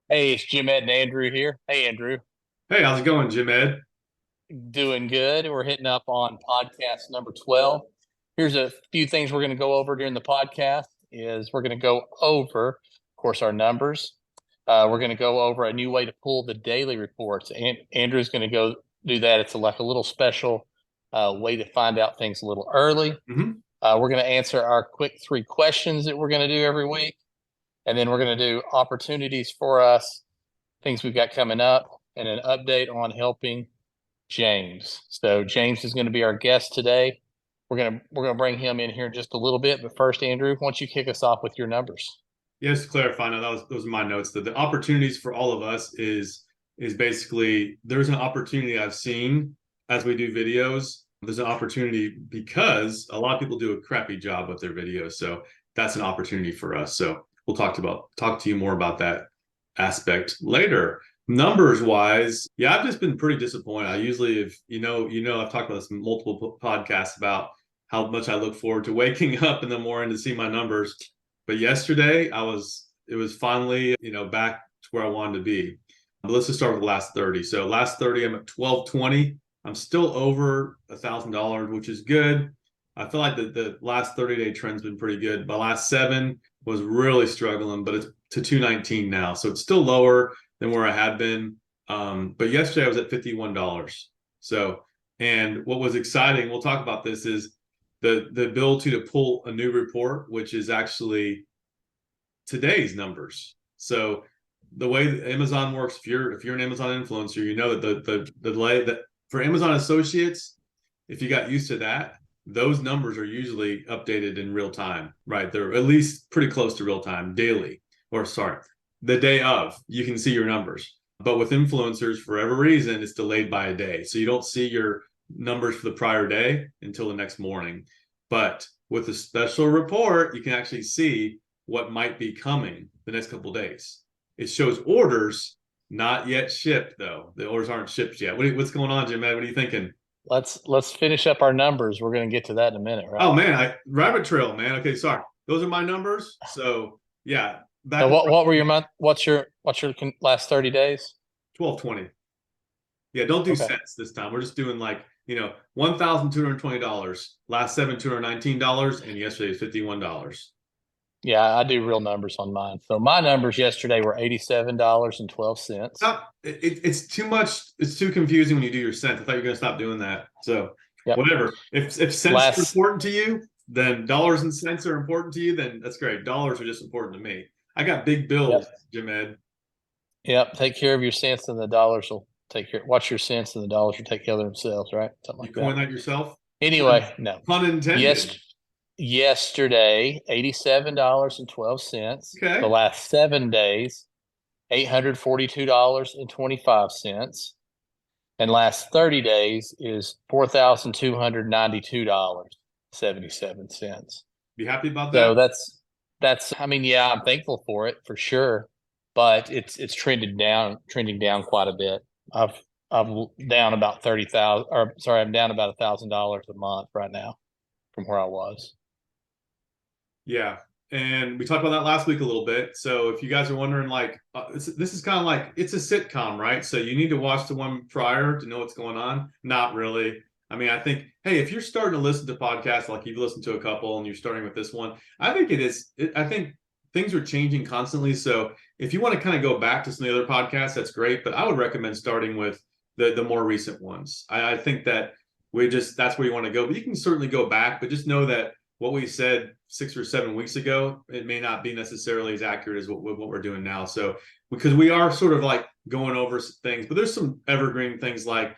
Hey, it's Jim Ed and Andrew here. Hey, Andrew. Hey, how's it going, Jim Ed? Doing good. We're hitting up on podcast number 12. Here's a few things we're going to go over during the podcast is we're going to go over, of course, our numbers. We're going to go over a new way to pull the daily reports. And Andrew's going to go do that. It's like a little special way to find out things a little early. Hmm. We're going to answer our quick three questions that we're going to do every week. And then we're going to do opportunities for us, things we've got coming up, and an update on helping James. So James is going to be our guest today. We're gonna bring him in here in just a little bit. But first, Andrew, why don't you kick us off with your numbers? Yes, to clarify, now those are my notes. That the opportunities for all of us is basically there's an opportunity I've seen as we do videos. There's an opportunity because a lot of people do a crappy job with their videos. So that's an opportunity for us. So we'll talk to you more about that aspect later. Numbers wise, yeah, I've just been pretty disappointed. I usually, if I've talked about this in multiple podcasts about how much I look forward to waking up in the morning to see my numbers. But yesterday, it was finally, back to where I wanted to be. But let's just start with the last 30. So last 30, I'm at 1220. I'm still over $1,000, which is good. I feel like the last 30-day trend's been pretty good. My last seven was really struggling, but it's to 219 now. So it's still lower than where I had been. But yesterday I was at $51. So, and what was exciting, we'll talk about this, is the ability to pull a new report, which is actually today's numbers. So the way Amazon works, if you're an Amazon influencer, you know that the delay that for Amazon associates, if you got used to that, those numbers are usually updated in real time, right? They're at least pretty close to real time daily, or sorry, the day of, you can see your numbers. But with influencers, for every reason, it's delayed by a day. So you don't see your numbers for the prior day until the next morning. But with a special report, you can actually see what might be coming the next couple of days. It shows orders not yet shipped, though. The orders aren't shipped yet. What's going on, Jim? What are you thinking? Let's finish up our numbers. We're going to get to that in a minute, Oh right? man, I rabbit trail, man. Okay, sorry. Those are my numbers. So yeah, back So to what were your month? What's your last 30 days? 1220. Yeah, don't do Okay. cents this time. We're just doing like, $1,220. Last seven, $219, and yesterday is $51. Yeah, I do real numbers on mine. So my numbers yesterday were $87.12. It's too much. It's too confusing when you do your cents. I thought you were going to stop doing that. So Yep. whatever. If cents are Last important to you, then dollars and cents are important to you. Then that's great. Dollars are just important to me. I got big Yep. bills, Jim Ed. Yep. Take care of your cents and the dollars will take care. Watch your cents and the dollars will take care of themselves, right? Something You like that. coined that yourself. Anyway, no. Pun intended. Yes, yesterday, $87.12. The Okay. last 7 days, $842.25. And last 30 days is $4,292.77. Be happy about that. So that's I mean, yeah, I'm thankful for it for sure, but it's trending down quite a bit. I'm down about 30,000, or sorry, I'm down about $1,000 a month right now from where I was. Yeah. And we talked about that last week a little bit. So if you guys are wondering, like, this is kind of like it's a sitcom, right? So you need to watch the one prior to know what's going on. Not really. I mean, I think, hey, if you're starting to listen to podcasts, like you've listened to a couple and you're starting with this one, I think it is. I think things are changing constantly. So if you want to kind of go back to some of the other podcasts, that's great. But I would recommend starting with the more recent ones. I think that that's where you want to go. But you can certainly go back, but just know that what we said 6 or 7 weeks ago, it may not be necessarily as accurate as what we're doing now. So because we are sort of like going over things, but there's some evergreen things like,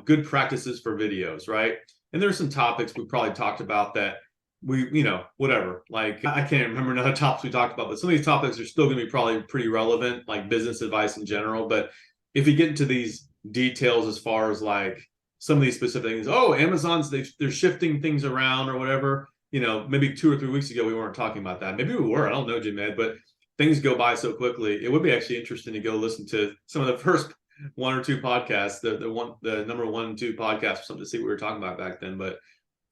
good practices for videos, right? And there's some topics we probably talked about that whatever. Like I can't remember another topics we talked about, but some of these topics are still going to be probably pretty relevant, like business advice in general. But if you get into these details as far as like some of these specific things, oh, they're shifting things around or whatever, maybe 2 or 3 weeks ago, we weren't talking about that. Maybe we were. I don't know, Jim Ed, but things go by so quickly. It would be actually interesting to go listen to some of the first one or two podcasts, the number one and two podcasts, or something to see what we were talking about back then. But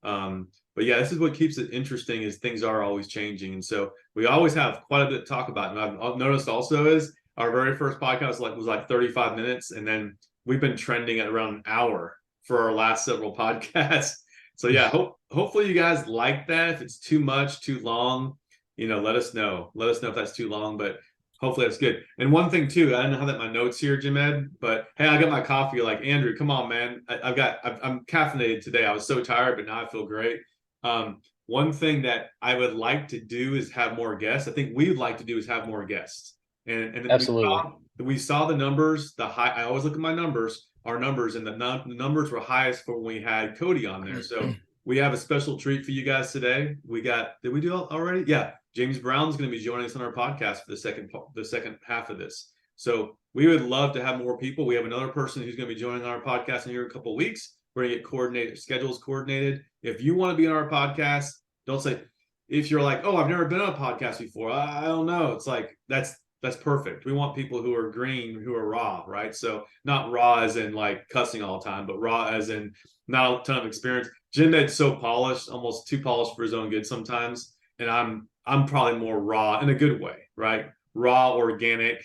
yeah, this is what keeps it interesting is things are always changing. And so we always have quite a bit to talk about. And I've noticed also is Our very first podcast was like 35 minutes, and then we've been trending at around an hour for our last several podcasts. So yeah, hopefully you guys like that. If it's too much, too long, let us know. Let us know if that's too long, but hopefully that's good. And one thing too, I don't have that in my notes here, Jim Ed, but hey, I got my coffee. Like, Andrew, come on, man. I'm caffeinated today. I was so tired, but now I feel great. One thing that I would like to do is have more guests. I think we'd like to do is have more guests. And Absolutely. we saw the numbers. I always look at my numbers, our numbers, and the numbers were highest for when we had Cody on there. So we have a special treat for you guys today. Did we do it already? Yeah, James Brown's going to be joining us on our podcast for the second half of this. So we would love to have more people. We have another person who's going to be joining our podcast in here in a couple of weeks. We're going to get schedules coordinated. If you want to be on our podcast, don't say, if you're like, oh, I've never been on a podcast before, I don't know. It's like, that's perfect. We want people who are green, who are raw, right? So not raw as in like cussing all the time, but raw as in not a ton of experience. Jim Ed's so polished, almost too polished for his own good sometimes. And I'm probably more raw in a good way, right? Raw, organic,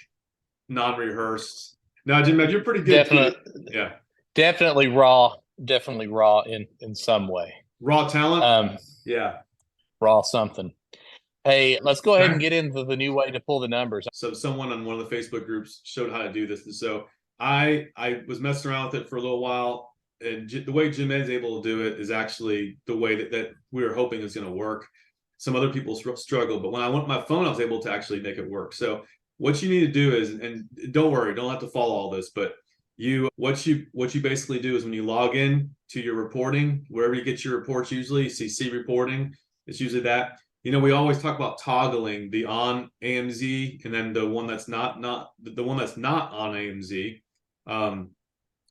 non-rehearsed. Now, Jim Ed, you're pretty good too. Yeah. Definitely raw in some way. Raw talent. Yeah. Raw something. Hey, let's go ahead and get into the new way to pull the numbers. So someone on one of the Facebook groups showed how to do this. And so I was messing around with it for a little while. And the way Jim Ed's able to do it is actually the way that we were hoping is going to work. Some other people struggle, but when I went my phone, I was able to actually make it work. So what you need to do is, and don't worry, don't have to follow all this, but what you basically do is when you log in to your reporting, wherever you get your reports, usually you see reporting, it's usually that. We always talk about toggling the on AMZ and then the one that's not on AMZ.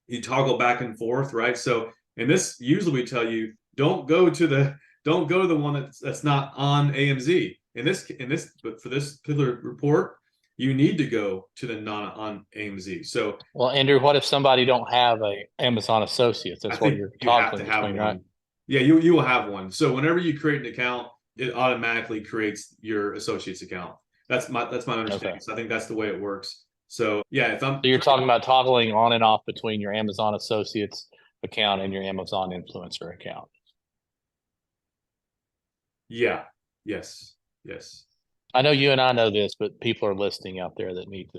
You toggle back and forth, right? So in this, usually we tell you don't go to the one that's not on AMZ. But for this particular report, you need to go to the non on AMZ. So, well, Andrew, what if somebody don't have a Amazon Associates? That's what you're toggling between, right? Yeah, you will have one. So whenever you create an account, it automatically creates your associates account. That's my understanding. Okay. So I think that's the way it works. So yeah, so you're talking about toggling on and off between your Amazon Associates account and your Amazon Influencer account. Yeah. Yes. I know you and I know this, but people are listening out there that need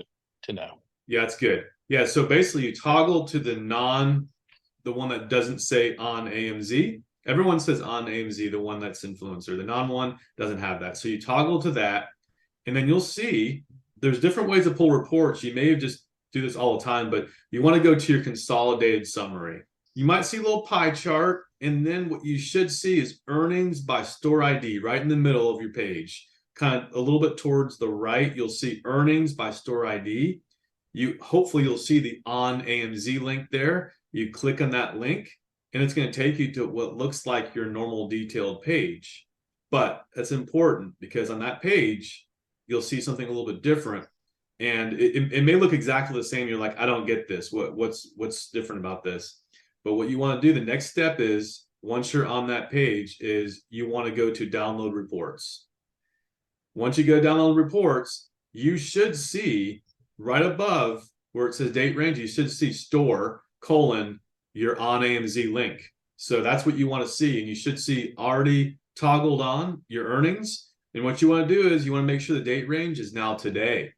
to know. Yeah, that's good. Yeah. So basically you toggle to the one that doesn't say on AMZ. Everyone says on AMZ, the one that's influencer. The non one doesn't have that. So you toggle to that, and then you'll see there's different ways to pull reports. You may just do this all the time, but you want to go to your consolidated summary. You might see a little pie chart, and then what you should see is earnings by store ID right in the middle of your page. Kind of a little bit towards the right, you'll see earnings by store ID. Hopefully you'll see the on AMZ link there. You click on that link, and it's going to take you to what looks like your normal detailed page. But that's important because on that page, you'll see something a little bit different. And it may look exactly the same. You're like, I don't get this. What's different about this? But what you want to do, the next step is, once you're on that page, is you want to go to download reports. Once you go download reports, you should see right above where it says date range, you should see store : your on AMZ link. So that's what you want to see. And you should see already toggled on your earnings. And what you want to do is you want to make sure the date range is now today.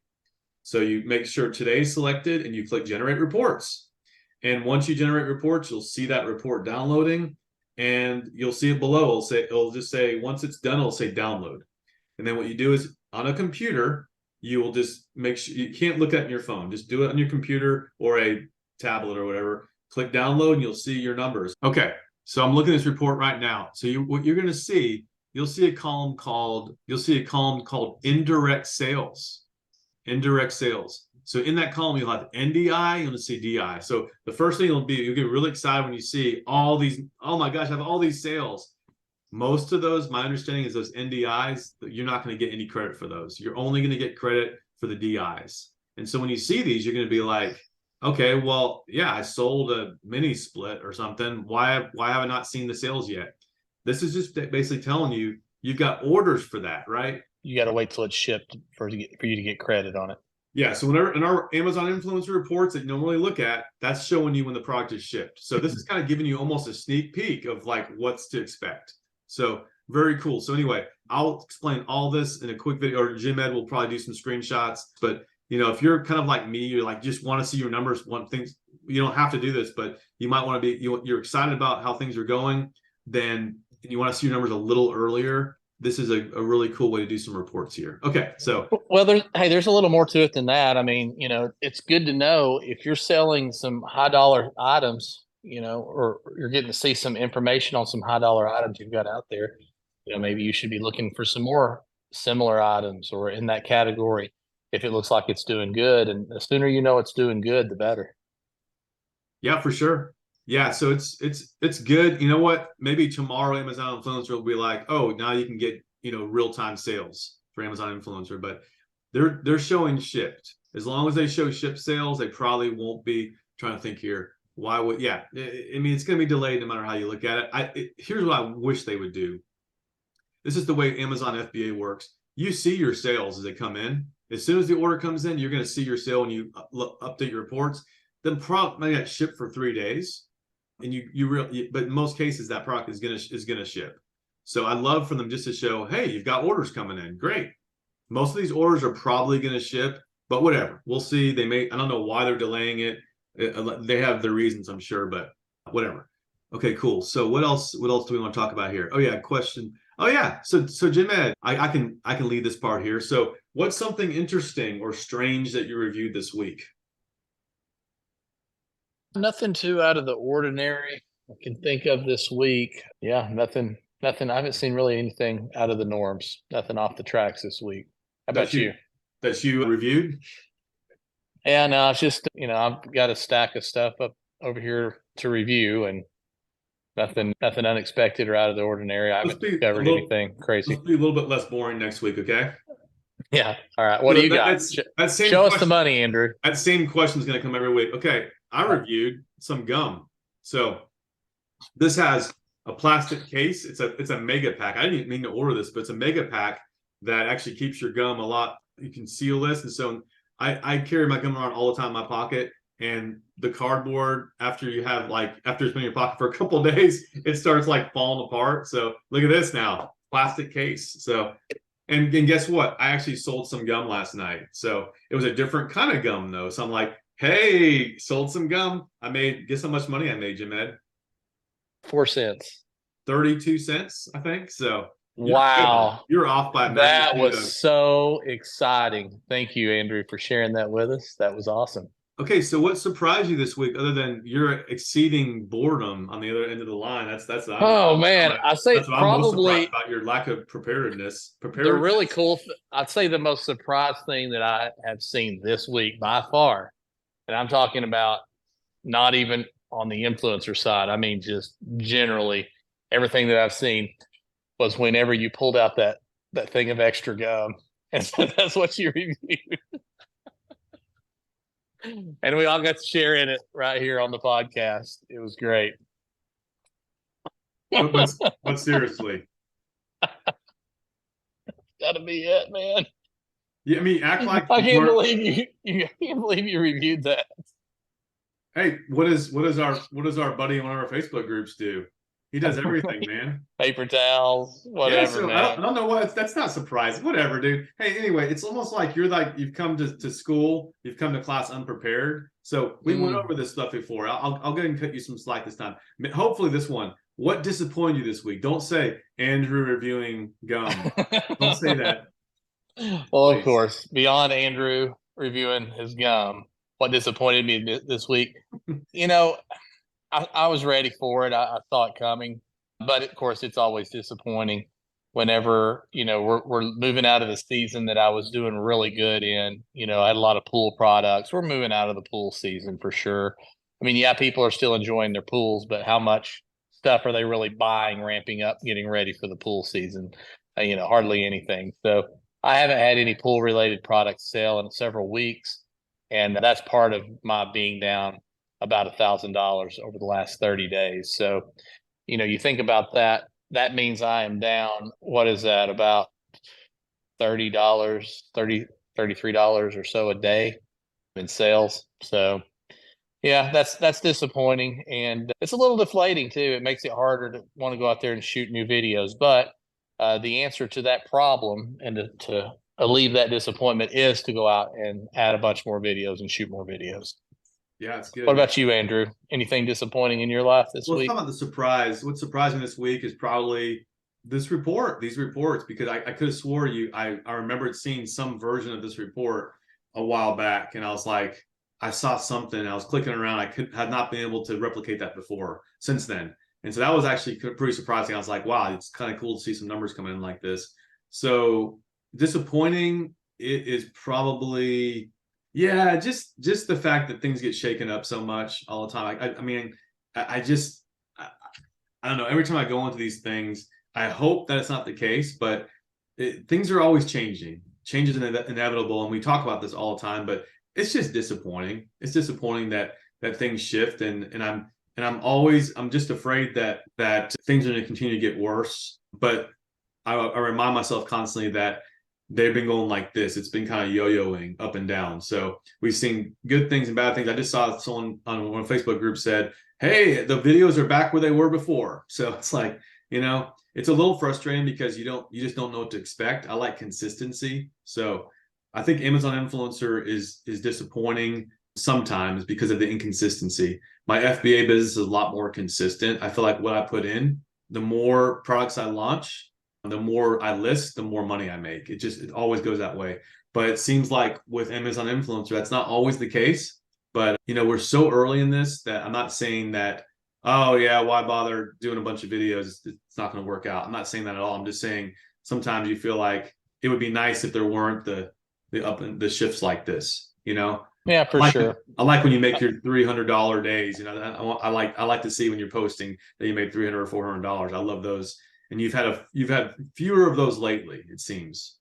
So you make sure today's selected and you click generate reports. And once you generate reports, you'll see that report downloading, and you'll see it below. It'll just say, once it's done, it'll say download. And then what you do is on a computer, you will just make sure you can't look at it on your phone. Just do it on your computer or a tablet or whatever. Click download and you'll see your numbers. Okay, so I'm looking at this report right now. So what you're going to see, you'll see a column called indirect sales. Indirect sales. So in that column, you'll have NDI, you'll see DI. So the first thing you'll get really excited when you see all these, oh my gosh, I have all these sales. Most of those, my understanding is those NDIs, you're not going to get any credit for those. You're only going to get credit for the DIs. And so when you see these, you're going to be like, okay, well, yeah, I sold a mini split or something. Why have I not seen the sales yet? This is just basically telling you, you've got orders for that, right? You got to wait till it's shipped for you to get credit on it. Yeah, so whenever in our Amazon influencer reports that you normally look at, that's showing you when the product is shipped. So this is kind of giving you almost a sneak peek of like what's to expect. So very cool. So anyway, I'll explain all this in a quick video, or Jim Ed will probably do some screenshots. But if you're kind of like me, you're like just want to see your numbers, want things, you don't have to do this, but you might want to be you're excited about how things are going, then you want to see your numbers a little earlier. This is a really cool way to do some reports here. Okay, so Well, there's a little more to it than that. I mean, it's good to know if you're selling some high dollar items, or you're getting to see some information on some high dollar items you've got out there. Maybe you should be looking for some more similar items or in that category if it looks like it's doing good. And the sooner you know it's doing good, the better. yeah, for sure. Yeah, so it's good. You know what? Maybe tomorrow Amazon influencer will be like, oh, now you can get real-time sales for Amazon influencer, but they're showing shipped. As long as they show shipped sales, they probably won't be trying to think here. Why would yeah? I mean, it's going to be delayed no matter how you look at it. Here's what I wish they would do. This is the way Amazon FBA works. You see your sales as they come in. As soon as the order comes in, you're going to see your sale when you update your reports. Then product might get shipped for 3 days, and but in most cases that product is gonna ship. So I'd love for them just to show, hey, you've got orders coming in. Great. Most of these orders are probably going to ship, but whatever. We'll see. I don't know why they're delaying it. They have their reasons, I'm sure, but whatever. Okay, cool. So what else do we want to talk about here? Oh yeah, question. Oh yeah. So Jim Ed, I can lead this part here. So what's something interesting or strange that you reviewed this week? Nothing too out of the ordinary I can think of this week. Yeah, nothing. Nothing. I haven't seen really anything out of the norms. Nothing off the tracks this week. How about you? That you reviewed? Yeah, no, it's just I've got a stack of stuff up over here to review, and nothing unexpected or out of the ordinary. I haven't discovered anything crazy. Let's be a little bit less boring next week, okay? Yeah. All right. What do you got? Show us the money, Andrew. That same question is going to come every week. Okay, I reviewed some gum. So this has a plastic case. It's a mega pack. I didn't mean to order this, but it's a mega pack that actually keeps your gum a lot. You can seal this, and so I carry my gum around all the time in my pocket. And the cardboard, after it's been in your pocket for a couple of days, it starts like falling apart. So look at this now, plastic case. So and guess what? I actually sold some gum last night. So it was a different kind of gum though. So I'm like, hey, sold some gum. Guess how much money I made, Jim Ed? 4 cents. 32 cents, I think. So wow. You're off by that was so exciting. Thank you, Andrew, for sharing that with us. That was awesome. Okay, so what surprised you this week, other than your exceeding boredom on the other end of the line? Oh man, I say that's what probably I'm most surprised about your lack of preparedness. The really cool. I'd say the most surprised thing that I have seen this week by far, and I'm talking about not even on the influencer side. I mean, just generally everything that I've seen was whenever you pulled out that thing of extra gum, and so that's what you reviewed. And we all got to share in it right here on the podcast. It was great. But seriously, gotta be it, man. Yeah, I mean, act like I can't believe you can't believe you reviewed that. Hey, what does our buddy in one of our Facebook groups do? He does everything, man. Paper towels, whatever. Yeah, so man. I don't know what. That's not surprising. Whatever, dude. Hey, anyway, it's almost like you've come to school, you've come to class unprepared. So we went over this stuff before. I'll go ahead and cut you some slack this time. Hopefully, this one. What disappointed you this week? Don't say Andrew reviewing gum. Don't say that. Well, please. Of course, beyond Andrew reviewing his gum, what disappointed me this week? I was ready for it. I saw it coming, but of course, it's always disappointing whenever we're moving out of the season that I was doing really good in. I had a lot of pool products. We're moving out of the pool season for sure. I mean, yeah, people are still enjoying their pools, but how much stuff are they really buying, ramping up, getting ready for the pool season? Hardly anything. So I haven't had any pool related products sell in several weeks, and that's part of my being down about $1,000 over the last 30 days. So, you think about that, that means I am down, what is that, about $30, $33 or so a day in sales. So yeah, that's disappointing, and it's a little deflating too. It makes it harder to want to go out there and shoot new videos. But the answer to that problem and to alleviate that disappointment is to go out and add a bunch more videos and shoot more videos. Yeah, it's good. What about you, Andrew? Anything disappointing in your life this Well, let's week? talk about the surprise. What surprised me this week is probably these reports, because I could have swore I remembered seeing some version of this report a while back, and I was like, I saw something, I was clicking around, had not been able to replicate that before since then. And so that was actually pretty surprising. I was like, wow, it's kind of cool to see some numbers come in like this. So disappointing, it is probably, yeah, just the fact that things get shaken up so much all the time. I mean, I just, I don't know. Every time I go into these things, I hope that it's not the case, but things are always changing. Change is inevitable, and we talk about this all the time. But it's just disappointing. It's disappointing that things shift, and I'm just afraid that things are going to continue to get worse. But I remind myself constantly that they've been going like this. It's been kind of yo-yoing up and down. So we've seen good things and bad things. I just saw someone on one Facebook group said, hey, the videos are back where they were before. So it's like, it's a little frustrating because you just don't know what to expect. I like consistency. So I think Amazon influencer is disappointing sometimes because of the inconsistency. My FBA business is a lot more consistent. I feel like what I put in, the more products I launch, the more I list, the more money I make. It always goes that way. But it seems like with Amazon influencer, that's not always the case. But we're so early in this that I'm not saying that, oh yeah, why bother doing a bunch of videos? It's not going to work out. I'm not saying that at all. I'm just saying sometimes you feel like it would be nice if there weren't the up and the shifts like this. Yeah, for sure. I like when you make your $300 days. I like to see when you're posting that you made $300 or $400. I love those. And you've had fewer of those lately, it seems.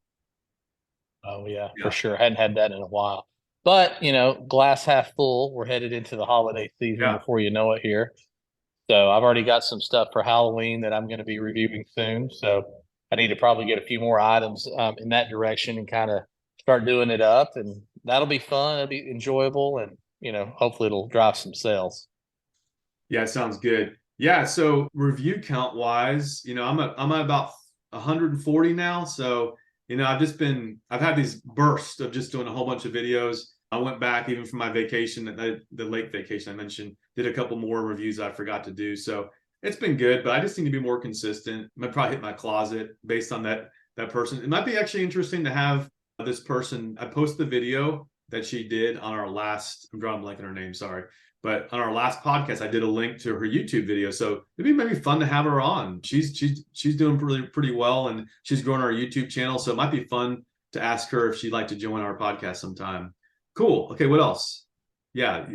Oh yeah, for sure. Hadn't had that in a while. But glass half full. We're headed into the holiday season before you know it here. So I've already got some stuff for Halloween that I'm going to be reviewing soon. So I need to probably get a few more items in that direction and kind of start doing it up, and that'll be fun. It'll be enjoyable, and hopefully it'll drive some sales. Yeah, it sounds good. Yeah, so review count wise, I'm at about 140 now. So I've had these bursts of just doing a whole bunch of videos. I went back even from my vacation, the lake vacation I mentioned, did a couple more reviews I forgot to do. So it's been good, but I just need to be more consistent. I might probably hit my closet based on that person. It might be actually interesting to have this person. I posted the video that she did on our last, I'm drawing a blank on her name, sorry. But on our last podcast, I did a link to her YouTube video. So it'd be maybe fun to have her on. She's doing pretty well, and she's growing our YouTube channel. So it might be fun to ask her if she'd like to join our podcast sometime. Cool. Okay, what else? Yeah.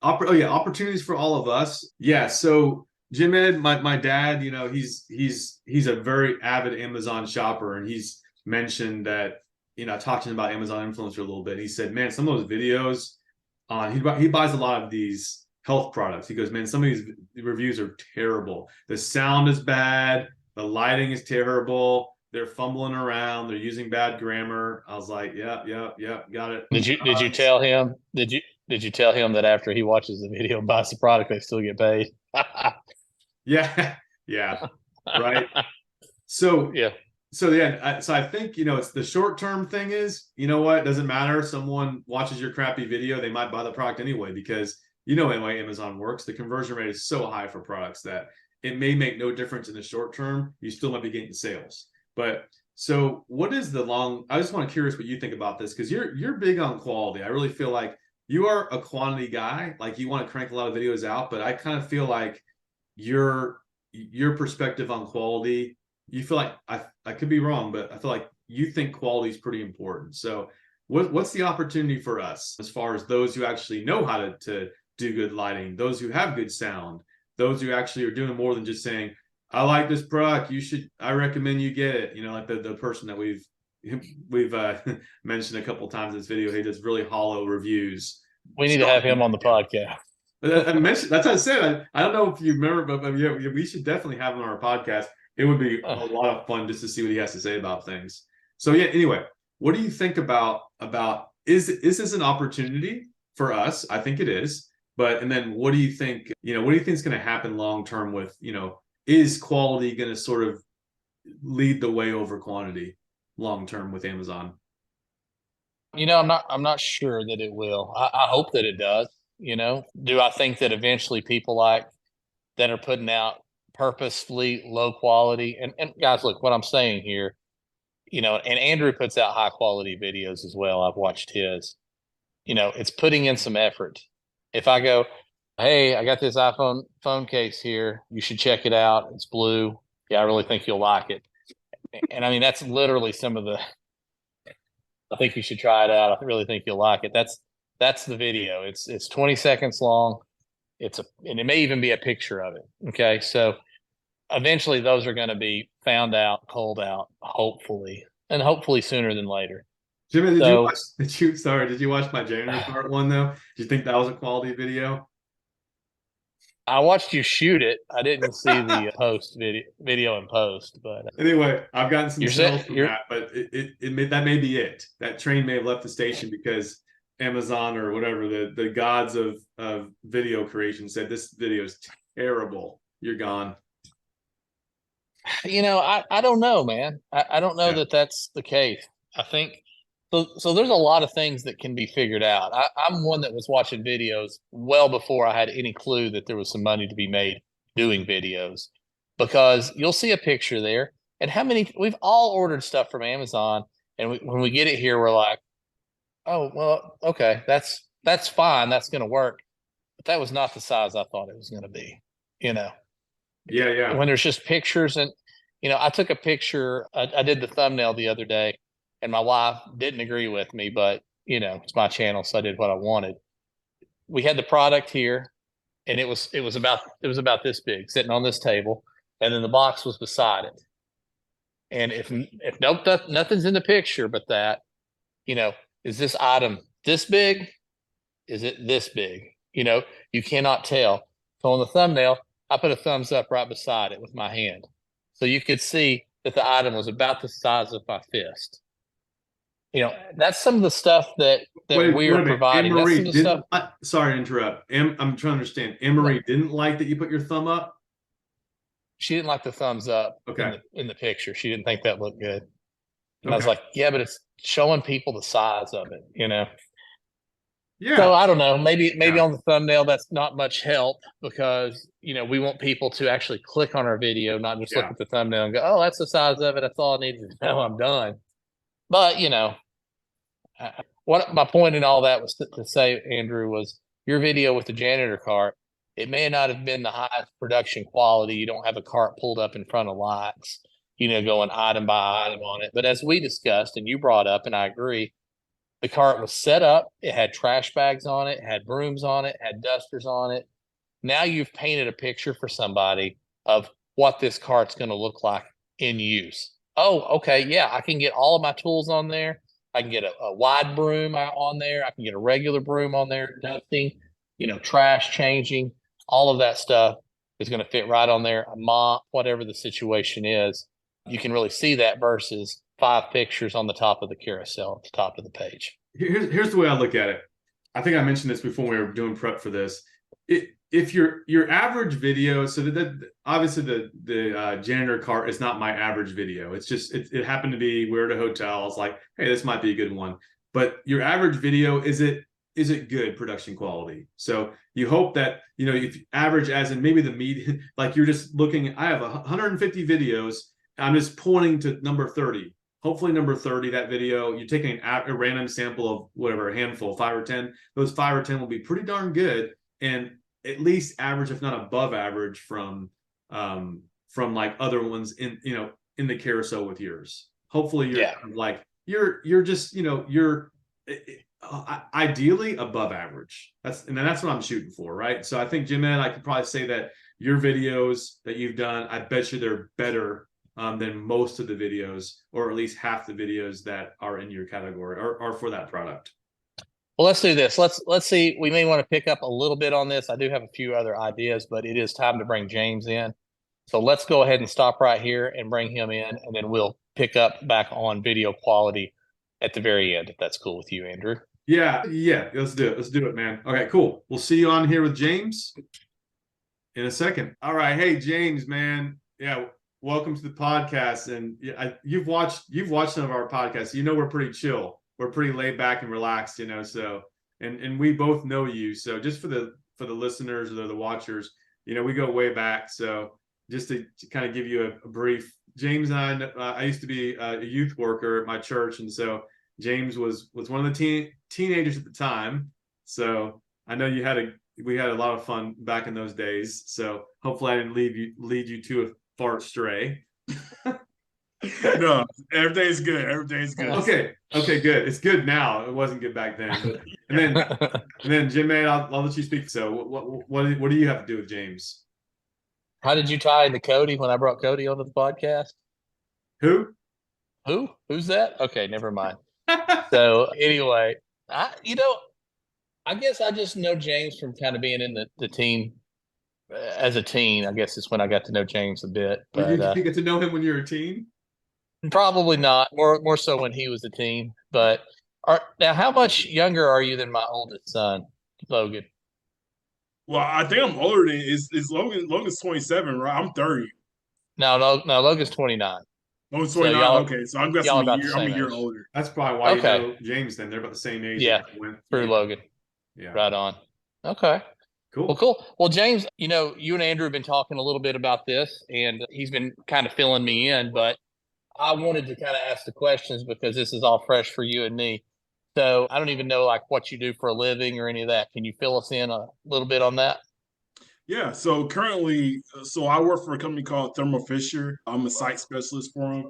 Opportunities for all of us. Yeah. So Jim Ed, my dad, he's a very avid Amazon shopper, and he's mentioned that, I talked to him about Amazon influencer a little bit. He said, man, some of those videos he buys a lot of these health products. He goes, man, some of these reviews are terrible. The sound is bad. The lighting is terrible. They're fumbling around. They're using bad grammar. I was like, yep, got it. Did you tell him? Did you tell him that after he watches the video and buys the product, they still get paid? Yeah, right. So yeah. So I think it's the short term thing is, what, doesn't matter. Someone watches your crappy video, they might buy the product anyway, because the way Amazon works, the conversion rate is so high for products that it may make no difference in the short term. You still might be getting sales. But so what is I just want to curious what you think about this, because you're big on quality. I really feel like you are a quantity guy. Like, you want to crank a lot of videos out, but I kind of feel like your perspective on quality, you feel like, I could be wrong, but I feel like you think quality is pretty important. So what's the opportunity for us as far as those who actually know how to do good lighting, those who have good sound, those who actually are doing more than just saying, I like this product, I recommend you get it. Like the person that we've mentioned a couple of times in this video, he does really hollow reviews. We need to have him on the podcast. I mentioned, that's what I said. I don't know if you remember, but we should definitely have him on our podcast. It would be a lot of fun just to see what he has to say about things. So yeah, anyway, what do you think about is this an opportunity for us? I think it is. But and then what do you think, what do you think is going to happen long term with, is quality going to sort of lead the way over quantity long term with Amazon? I'm not sure that it will. I hope that it does. Do I think that eventually people that are putting out purposefully low quality and guys, look, what I'm saying here, and Andrew puts out high quality videos as well. I've watched his. It's putting in some effort. If I go, hey, I got this iPhone phone case here, you should check it out. It's blue. Yeah, I really think you'll like it. And I mean, that's literally some of the. I think you should try it out. I really think you'll like it. That's the video. It's 20 seconds long. And it may even be a picture of it. Okay, so eventually those are going to be found out, culled out, hopefully, and hopefully sooner than later. Jimmy, did you watch my janitor cart one though? Did you think that was a quality video? I watched you shoot it. I didn't see the post video in post, but anyway, I've gotten some sales from you're, that, but that may be it. That train may have left the station because Amazon or whatever the gods of video creation said this video is terrible. You're gone. I don't know, man. I don't know that that's the case. I think so there's a lot of things that can be figured out. I'm one that was watching videos well before I had any clue that there was some money to be made doing videos, because you'll see a picture there, and we've all ordered stuff from Amazon, and when we get it here, we're like, oh, well, okay, that's fine. That's going to work. But that was not the size I thought it was going to be, Yeah. When there's just pictures and, I took a picture. I did the thumbnail the other day, and my wife didn't agree with me, but it's my channel, so I did what I wanted. We had the product here, and it was about this big, sitting on this table, and then the box was beside it. And if nothing's in the picture but that, is this item this big? Is it this big? You cannot tell. So on the thumbnail, I put a thumbs up right beside it with my hand, so you could see that the item was about the size of my fist. That's some of the stuff that we are providing. That's some of the stuff. Sorry to interrupt. I'm trying to understand. Anne-Marie didn't like that you put your thumb up? She didn't like the thumbs up in the picture. She didn't think that looked good. And I was like, yeah, but it's showing people the size of it, Yeah. So I don't know. Maybe on the thumbnail that's not much help, because we want people to actually click on our video, not just look at the thumbnail and go, "Oh, that's the size of it. That's all I needed to know. I'm done." But what my point in all that was to say, Andrew, was your video with the janitor cart. It may not have been the highest production quality. You don't have a cart pulled up in front of lights, going item by item on it. But as we discussed and you brought up, and I agree, the cart was set up. It had trash bags on it, had brooms on it, had dusters on it. Now you've painted a picture for somebody of what this cart's going to look like in use. Oh, okay. Yeah, I can get all of my tools on there. I can get a wide broom on there. I can get a regular broom on there, dusting, trash changing, all of that stuff is going to fit right on there. A mop, whatever the situation is, you can really see that versus 5 pictures on the top of the carousel at the top of the page. Here's the way I look at it. I think I mentioned this before we were doing prep for this. If your average video, so that obviously the janitor cart is not my average video. It's just it happened to be, we're at a hotel. I was like, hey, this might be a good one. But your average video, is it good production quality? So you hope that if you average, as in maybe the median, like you're just looking. I have 150 videos. I'm just pointing to number 30. Hopefully number 30, that video, you're taking a random sample of whatever, a handful, 5 or 10. Those 5 or 10 will be pretty darn good, and at least average, if not above average, from like other ones in the carousel with yours. Hopefully you're just you're ideally above average. That's what I'm shooting for, right? So I think, Jim Ed, I could probably say that your videos that you've done, I bet you they're better than most of the videos, or at least half the videos that are in your category or for that product. Well, let's do this. Let's see. We may want to pick up a little bit on this. I do have a few other ideas, but it is time to bring James in. So let's go ahead and stop right here and bring him in, and then we'll pick up back on video quality at the very end, if that's cool with you, Andrew. Yeah, yeah. Let's do it. Let's do it, man. Okay, cool. We'll see you on here with James in a second. All right. Hey, James, man. Yeah. Welcome to the podcast. And you've watched some of our podcasts. You know, we're pretty chill. We're pretty laid back and relaxed, you know. So and we both know you. So just for the listeners or the watchers, you know, we go way back. So just to kind of give you a brief, James and I used to be a youth worker at my church, and so James was one of the teenagers at the time. So I know we had a lot of fun back in those days. So hopefully I didn't lead you too far astray. No, everything's good. Everything's good. Okay, good. It's good now. It wasn't good back then. But, and then Jim, man, I'll let you speak. So what do you have to do with James? How did you tie into Cody when I brought Cody onto the podcast? Who? Who's that? Okay, never mind. So anyway, I guess I just know James from kind of being in the team as a teen. I guess is when I got to know James a bit. But Did you get to know him when you were a teen? Probably not. More so when he was a teen. But now, how much younger are you than my oldest son, Logan? Well, I think I'm older than is Logan. Logan's 27, right? I'm 30. No, Logan's 29. Logan's So 29. y'all- Okay, so I'm guessing y'all a about year. the I'm a same year age. older. That's probably why Okay. you know James. Then they're about the same age. Yeah, through Logan. Yeah. Right on. Okay. Cool. Well, cool. Well, James, you know, you and Andrew have been talking a little bit about this, and he's been kind of filling me in, but I wanted to kind of ask the questions because this is all fresh for you and me. So I don't even know like what you do for a living or any of that. Can you fill us in a little bit on that? Yeah. So currently, I work for a company called Thermo Fisher. I'm a site specialist for them.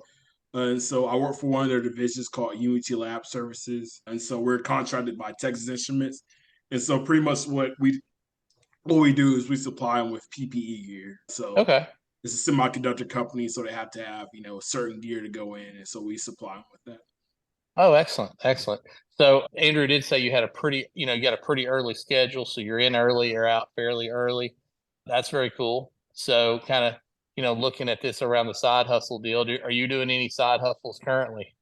And so I work for one of their divisions called Unity Lab Services. And so we're contracted by Texas Instruments. And so pretty much what we do is we supply them with PPE gear. So Okay. it's a semiconductor company, so they have to have, certain gear to go in. And so we supply them with that. Oh, excellent. Excellent. So Andrew did say you had you got a pretty early schedule. So you're in early, you're out fairly early. That's very cool. So kind of, looking at this around the side hustle deal, are you doing any side hustles currently?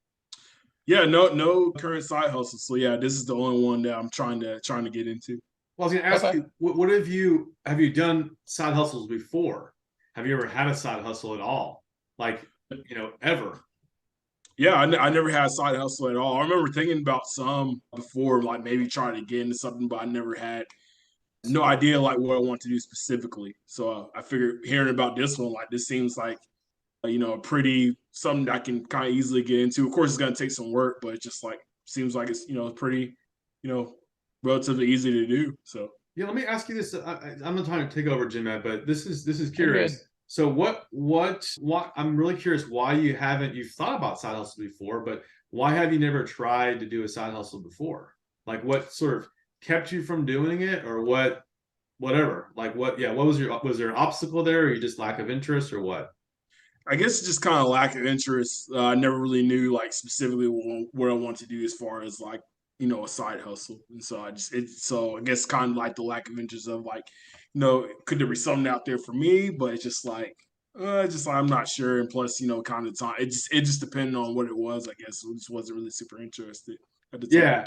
Yeah, no current side hustle. So yeah, this is the only one that I'm trying to get into. Well, I was going to ask Okay. you, what have you done side hustles before? Have you ever had a side hustle at all? Like, ever? Yeah, I never had a side hustle at all. I remember thinking about some before, like maybe trying to get into something, but I never had no idea like what I want to do specifically. So I figured hearing about this one, like this seems like a pretty something that I can kind of easily get into. Of course, it's gonna take some work, but it just like seems like it's pretty relatively easy to do. So Yeah, let me ask you this. I'm not trying to take over, Jim, but this is You're curious. good. So what I'm really curious why you've thought about side hustle before, but why have you never tried to do a side hustle before? Like what sort of kept you from doing it, or whatever? Like what was there an obstacle there, or you just lack of interest, or what? I guess just kind of lack of interest. I never really knew like specifically what I want to do as far as like a side hustle, and so I guess kind of like the lack of interest of like could there be something out there for me, but it's just like I'm not sure, and plus kind of time it just depended on what it was. I guess I just wasn't really super interested at the time. Yeah,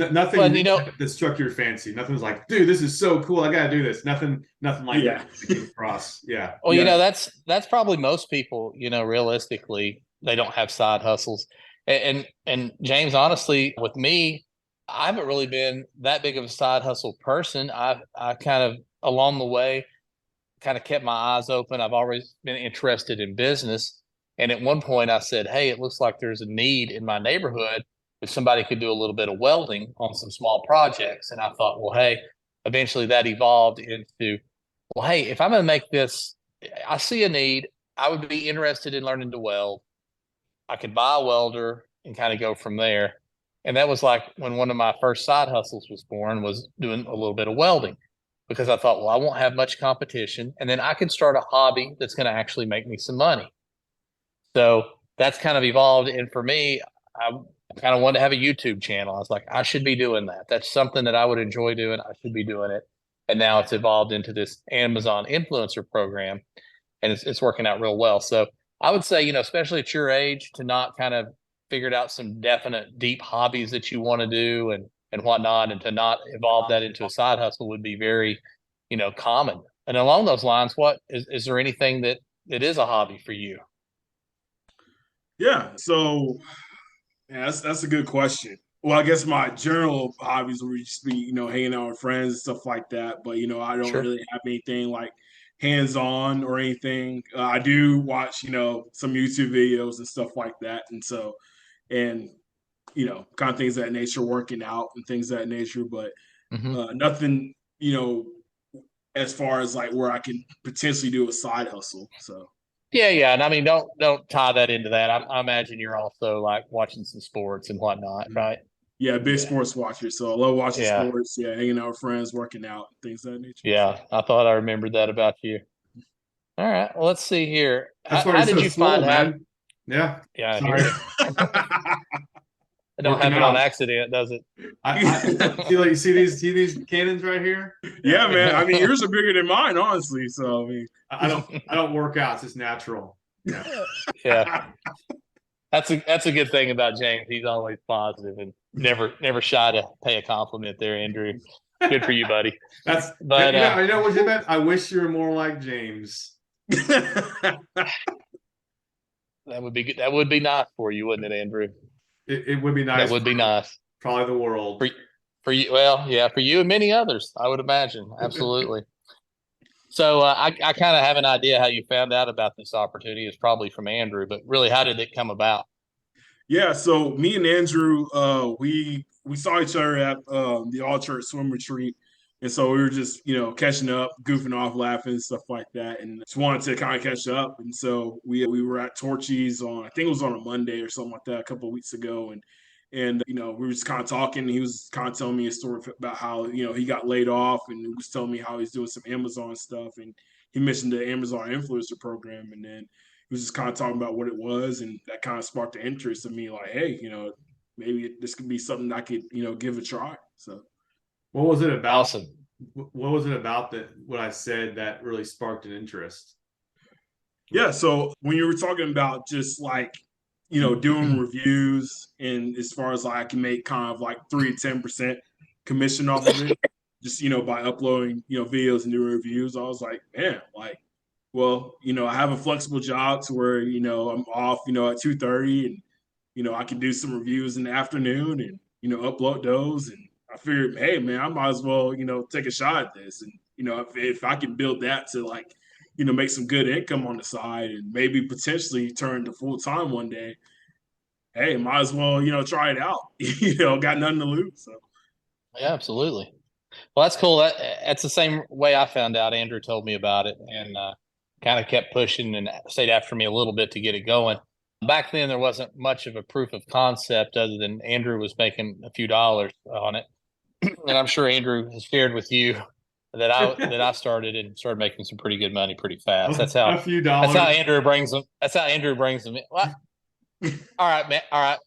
nothing Well, that struck your fancy. Nothing was like, dude, this is so cool. I gotta do this. Nothing like Yeah. that came across. Yeah. Well, Yeah. that's probably most people, realistically, they don't have side hustles. And James, honestly, with me, I haven't really been that big of a side hustle person. I kind of along the way kind of kept my eyes open. I've always been interested in business. And at one point I said, hey, it looks like there's a need in my neighborhood if somebody could do a little bit of welding on some small projects. And I thought, well, hey, eventually that evolved into, well, hey, if I'm going to make this, I see a need. I would be interested in learning to weld. I could buy a welder and kind of go from there. And that was like when one of my first side hustles was born, was doing a little bit of welding, because I thought, well, I won't have much competition. And then I could start a hobby that's going to actually make me some money. So that's kind of evolved. And for me, I kind of wanted to have a YouTube channel. I was like, I should be doing that. That's something that I would enjoy doing. I should be doing it. And now it's evolved into this Amazon influencer program, and it's working out real well. So I would say, especially at your age, to not kind of figured out some definite deep hobbies that you want to do and whatnot, and to not evolve that into a side hustle would be very, common. And along those lines, what is there anything that is a hobby for you? Yeah. So that's a good question. Well, I guess my general hobbies would just be, hanging out with friends and stuff like that. But I don't Sure. really have anything like hands on or anything. I do watch, some YouTube videos and stuff like that, and kind of things of that nature, working out and things of that nature. But Hmm. nothing, as far as like where I can potentially do a side hustle. So Yeah. And I mean, don't tie that into that. I imagine you're also like watching some sports and whatnot, right? yeah, big Yeah. sports watcher. So I love watching Yeah. sports. Yeah, hanging out with friends, working out, things of that nature. So. Yeah. I thought I remembered that about you. All right. Well, let's see here. That's why How he's did so you swole, find out? man. Yeah. Yeah, I hear Sorry. you. It don't Working happen on out. accident, does it? I you see these cannons right here? Yeah, man. I mean, yours are bigger than mine, honestly. So I mean, I don't work out. It's just natural. Yeah. Yeah. That's a good thing about James. He's always positive and never shy to pay a compliment there, Andrew. Good for you, buddy. But you know what you meant? I wish you were more like James. that would be good. That would be nice for you, wouldn't it, Andrew? It would be nice. That would be nice. Probably the world. For you, well, yeah, for you and many others, I would imagine. Absolutely. So I kind of have an idea how you found out about this opportunity. It's probably from Andrew, but really, how did it come about? Yeah, so me and Andrew, we saw each other at the All Church Swim Retreat, and so we were just catching up, goofing off, laughing, stuff like that, and just wanted to kind of catch up. And so we were at Torchy's on, I think it was on a Monday or something like that, a couple of weeks ago, and we were just kind of talking. And he was kind of telling me a story about how he got laid off, and he was telling me how he's doing some Amazon stuff, and he mentioned the Amazon influencer program, and then he was just kind of talking about what it was, and that kind of sparked the interest of me, like, hey, maybe this could be something I could, give a try. So, what was it about? Awesome. What was it about that? What I said that really sparked an interest? Yeah. So when you were talking about just like, doing reviews, and as far as like I can make kind of like 3 to 10% commission off of it, just by uploading videos and doing reviews, I was like, man, like, well, I have a flexible job to where I'm off at 2:30, and I can do some reviews in the afternoon, and upload those. And I figured, hey man, I might as well take a shot at this. And if I can build that to like make some good income on the side, and maybe potentially turn to full time one day, hey, might as well try it out. Got nothing to lose. So Yeah, absolutely. Well, that's cool. That's the same way I found out. Andrew told me about it, and kind of kept pushing and stayed after me a little bit to get it going. Back then, there wasn't much of a proof of concept other than Andrew was making a few dollars on it. And I'm sure Andrew has shared with you that I started making some pretty good money pretty fast. That's how a few dollars. That's how Andrew brings them. That's how Andrew brings them in. Well, all right, man. All right.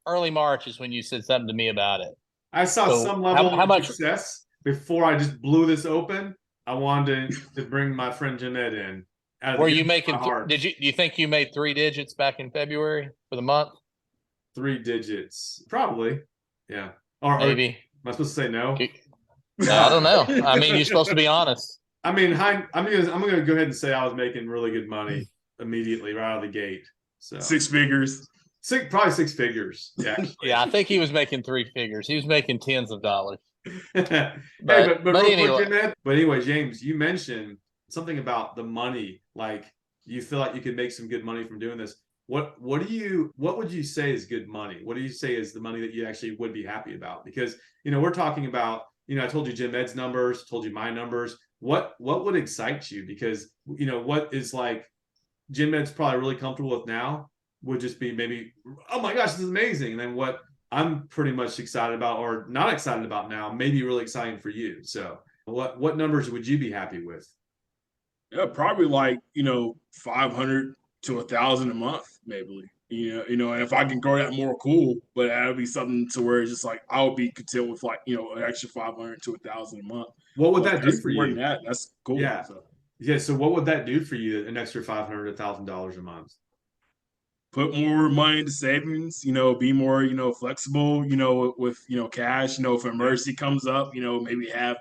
Early March is when you said something to me about it. I saw So some level how of much success before I just blew this open. I wanted to bring my friend Jeanette in. were you making? Do you think you made 3 digits back in February for the month? 3 digits, probably. Yeah. Or Maybe. Am I supposed to say no? I don't know. I mean, you're supposed to be honest. I mean, I'm gonna go ahead and say I was making really good money immediately right out of the gate. So 6 figures. Probably 6 figures. Yeah. Yeah, I think he was making 3 figures. He was making tens of dollars. But anyway, James, you mentioned something about the money. Like, you feel like you could make some good money from doing this. What would you say is good money? What do you say is the money that you actually would be happy about? Because we're talking about, I told you Jim Ed's numbers, told you my numbers. What would excite you? Because what is like Jim Ed's probably really comfortable with now would just be maybe, oh my gosh, this is amazing. And then what I'm pretty much excited about or not excited about now, maybe really exciting for you. So what numbers would you be happy with? Yeah, probably like 500 to 1,000 a month, maybe. And if I can grow that more, cool. But that'll be something to where it's just like I would be content with like an extra 500 to 1,000 a month. What would that do for you? That's cool. Yeah. So. Yeah. So what would that do for you? An extra $500 to $1,000 a month? put more money into savings, be more, flexible, with, cash, if emergency comes up, maybe have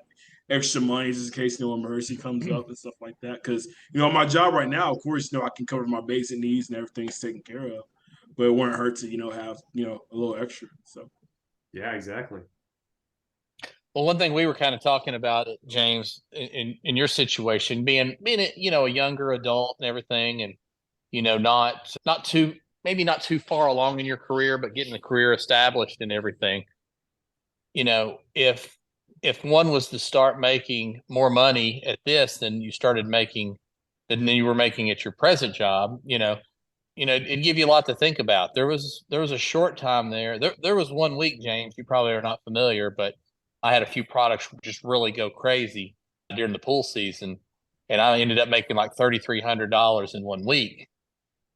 extra money just in case, emergency comes up and stuff like that. Cause, my job right now, of course, I can cover my basic needs and everything's taken care of, but it wouldn't hurt to, have, a little extra. So. Yeah, exactly. Well, one thing we were kind of talking about, James, in your situation, being a, a younger adult and everything, and not too, maybe not too far along in your career, but getting the career established and everything. If one was to start making more money at this than you were making at your present job, it'd give you a lot to think about. There was a short time there was 1 week, James, you probably are not familiar, but I had a few products just really go crazy during the pool season, and I ended up making like $3,300 in 1 week.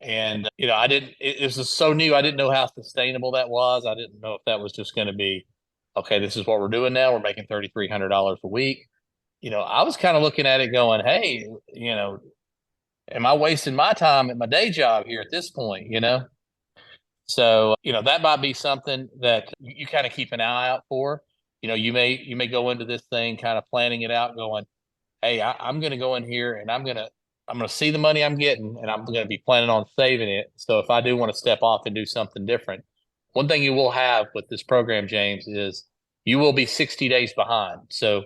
And I didn't. It was just so new. I didn't know how sustainable that was. I didn't know if that was just going to be okay. This is what we're doing now. We're making $3,300 a week. I was kind of looking at it, going, "Hey, am I wasting my time at my day job here at this point?" So that might be something that you kind of keep an eye out for. You may go into this thing kind of planning it out, going, "Hey, I'm going to go in here and I'm going to see the money I'm getting, and I'm going to be planning on saving it. So if I do want to step off and do something different, one thing you will have with this program, James, is you will be 60 days behind. So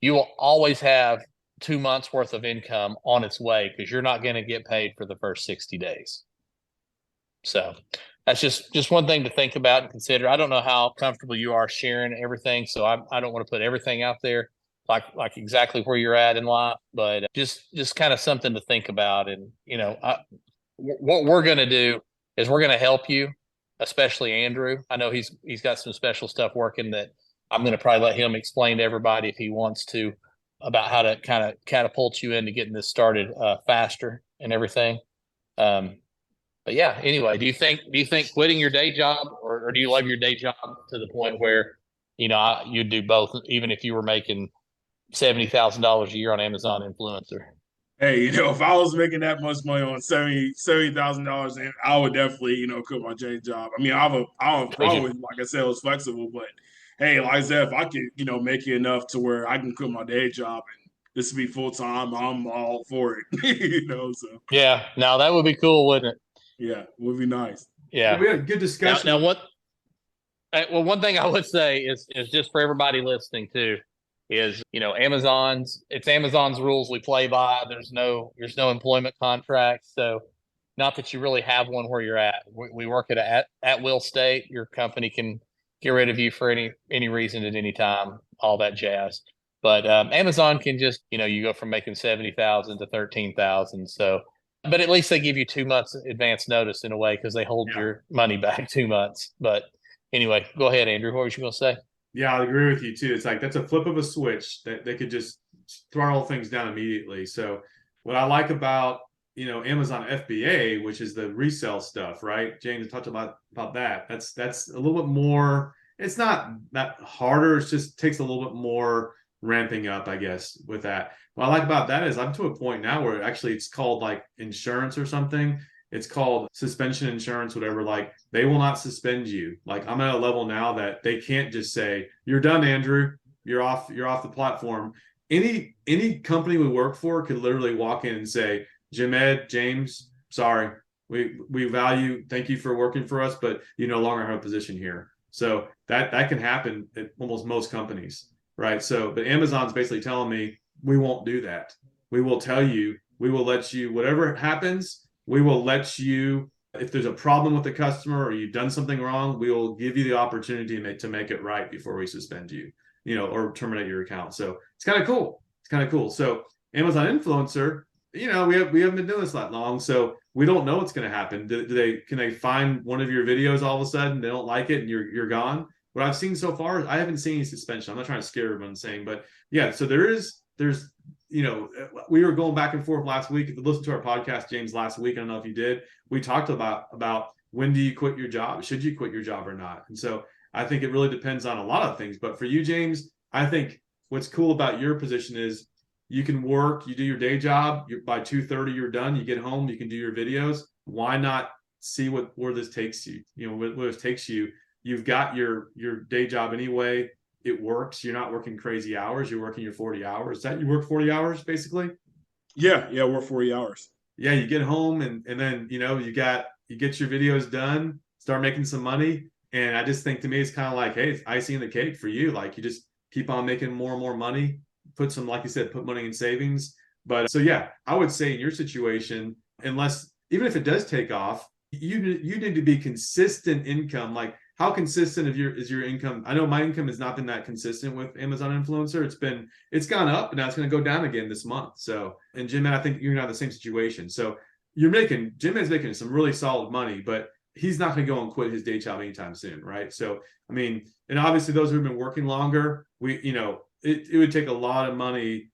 you will always have 2 months worth of income on its way, because you're not going to get paid for the first 60 days. So that's just one thing to think about and consider. I don't know how comfortable you are sharing everything, so I don't want to put everything out there, like exactly where you're at in life, but just kind of something to think about. And what we're going to do is we're going to help you, especially Andrew. I know he's got some special stuff working that I'm going to probably let him explain to everybody if he wants to, about how to kind of catapult you into getting this started faster and everything. But yeah, anyway, do you think quitting your day job, or do you love your day job to the point where, you'd do both, even if you were making $70,000 a year on Amazon Influencer? Hey, if I was making that much money on $70,000, I would definitely, quit my day job. I mean, I have a problem with, like I said, it was flexible, but hey, like I said, if I could, make it enough to where I can quit my day job and this would be full time, I'm all for it. So Yeah, now that would be cool, wouldn't it? yeah, would be nice. Yeah. We had a good discussion. Now what? Well, one thing I would say is just for everybody listening too, is it's Amazon's rules we play by. There's no employment contract, so not that you really have one where you're at. We work at will state. Your company can get rid of you for any reason at any time, all that jazz. But Amazon can just you go from making 70,000 to 13,000. So, but at least they give you 2 months advance notice in a way, because they hold your money back 2 months. But anyway, go ahead, Andrew. What was you going to say? Yeah, I agree with you too. It's like that's a flip of a switch that they could just throttle things down immediately. So what I like about Amazon FBA, which is the resale stuff, right? James talked about that. That's a little bit more. It's not that harder. It just takes a little bit more ramping up, I guess, with that. What I like about that is I'm to a point now where actually it's called like insurance or something. It's called suspension insurance, whatever. Like they will not suspend you. Like I'm at a level now that they can't just say, "You're done, Andrew. You're off the platform." Any company we work for could literally walk in and say, James, sorry. We value, thank you for working for us, but you no longer have a position here. So that can happen at almost most companies, right? So, but Amazon's basically telling me, we won't do that. We will tell you, we will let you, whatever happens, we will let you, if there's a problem with the customer or you've done something wrong, we will give you the opportunity to make it right before we suspend you, or terminate your account. So it's kind of cool. So Amazon Influencer, we haven't been doing this that long, so we don't know what's going to happen. Can they find one of your videos all of a sudden, they don't like it and you're gone? What I've seen so far, I haven't seen any suspension. I'm not trying to scare everyone saying, but yeah, so there's we were going back and forth last week. If you listened to our podcast, James, last week, I don't know if you did, we talked about when do you quit your job? Should you quit your job or not? And so I think it really depends on a lot of things. But for you, James, I think what's cool about your position is you can work, you do your day job, by 2:30 you're done, you get home, you can do your videos. Why not see where this takes you. You know, where this takes you. You've got your day job anyway. It works. You're not working crazy hours. You're working your 40 hours. Is that you work 40 hours basically? Yeah, we're 40 hours. Yeah, you get home and then you get your videos done, start making some money. And I just think to me it's kind of like, hey, it's icing on the cake for you. Like you just keep on making more and more money, put some, like you said, put money in savings. But so yeah, I would say in your situation, unless even if it does take off, you need to be consistent income. Like how consistent is your income? I know my income has not been that consistent with Amazon Influencer. It's gone up, and now it's going to go down again this month. So, and Jim, I think you're gonna have the same situation. So Jim is making some really solid money, but he's not going to go and quit his day job anytime soon, right? So, I mean, and obviously those who've been working longer, it would take a lot of money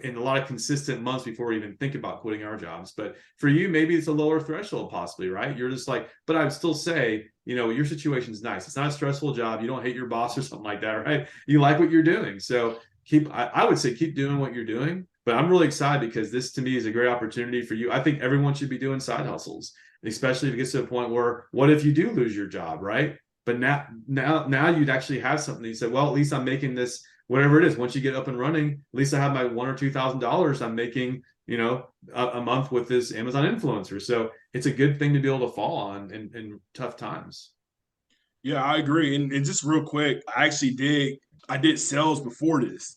in a lot of consistent months before we even think about quitting our jobs. But for you, maybe it's a lower threshold possibly, right? You're just like, but I would still say, your situation's nice. It's not a stressful job. You don't hate your boss or something like that, right? You like what you're doing. So I would say keep doing what you're doing. But I'm really excited because this to me is a great opportunity for you. I think everyone should be doing side hustles, especially if it gets to a point where what if you do lose your job, right? But now you'd actually have something that you said, well, at least I'm making this, whatever it is. Once you get up and running, at least I have my $1,000 or $2,000 I'm making, a month with this Amazon influencer. So it's a good thing to be able to fall on in tough times. Yeah, I agree. And just real quick, I did sales before this.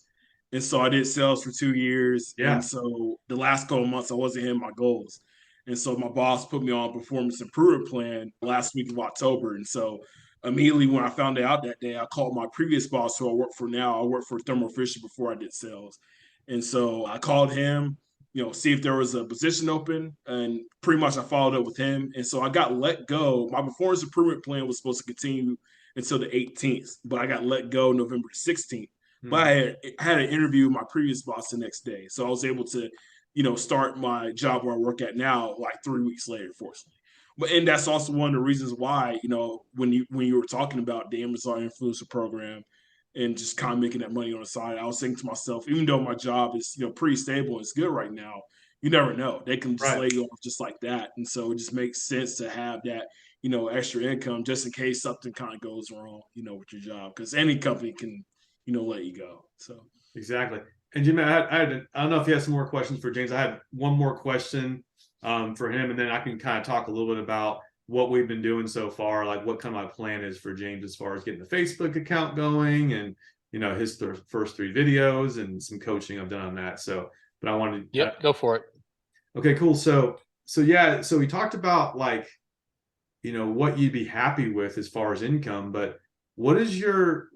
And so I did sales for 2 years. Yeah. And so the last couple of months, I wasn't hitting my goals. And so my boss put me on a performance improvement plan last week of October. And so immediately when I found out that day, I called my previous boss who I work for now. I worked for Thermo Fisher before I did sales. And so I called him, see if there was a position open. And pretty much I followed up with him. And so I got let go. My performance improvement plan was supposed to continue until the 18th, but I got let go November 16th. But I had an interview with my previous boss the next day. So I was able to, start my job where I work at now like 3 weeks later, fortunately. And that's also one of the reasons why, when you were talking about the Amazon influencer program and just kind of making that money on the side, I was thinking to myself, even though my job is, pretty stable and it's good right now, you never know. They can just lay you off just like that. And so it just makes sense to have that, extra income just in case something kind of goes wrong, with your job. Because any company can, let you go. So exactly. And Jimmy, I don't know if you have some more questions for James. I have one more question for him, and then I can kind of talk a little bit about what we've been doing so far, like what kind of my plan is for James as far as getting the Facebook account going and, his first 3 videos and some coaching I've done on that. So, but I wanted to. Yep, go for it. Okay, cool. So yeah, so we talked about like, what you'd be happy with as far as income, but what is your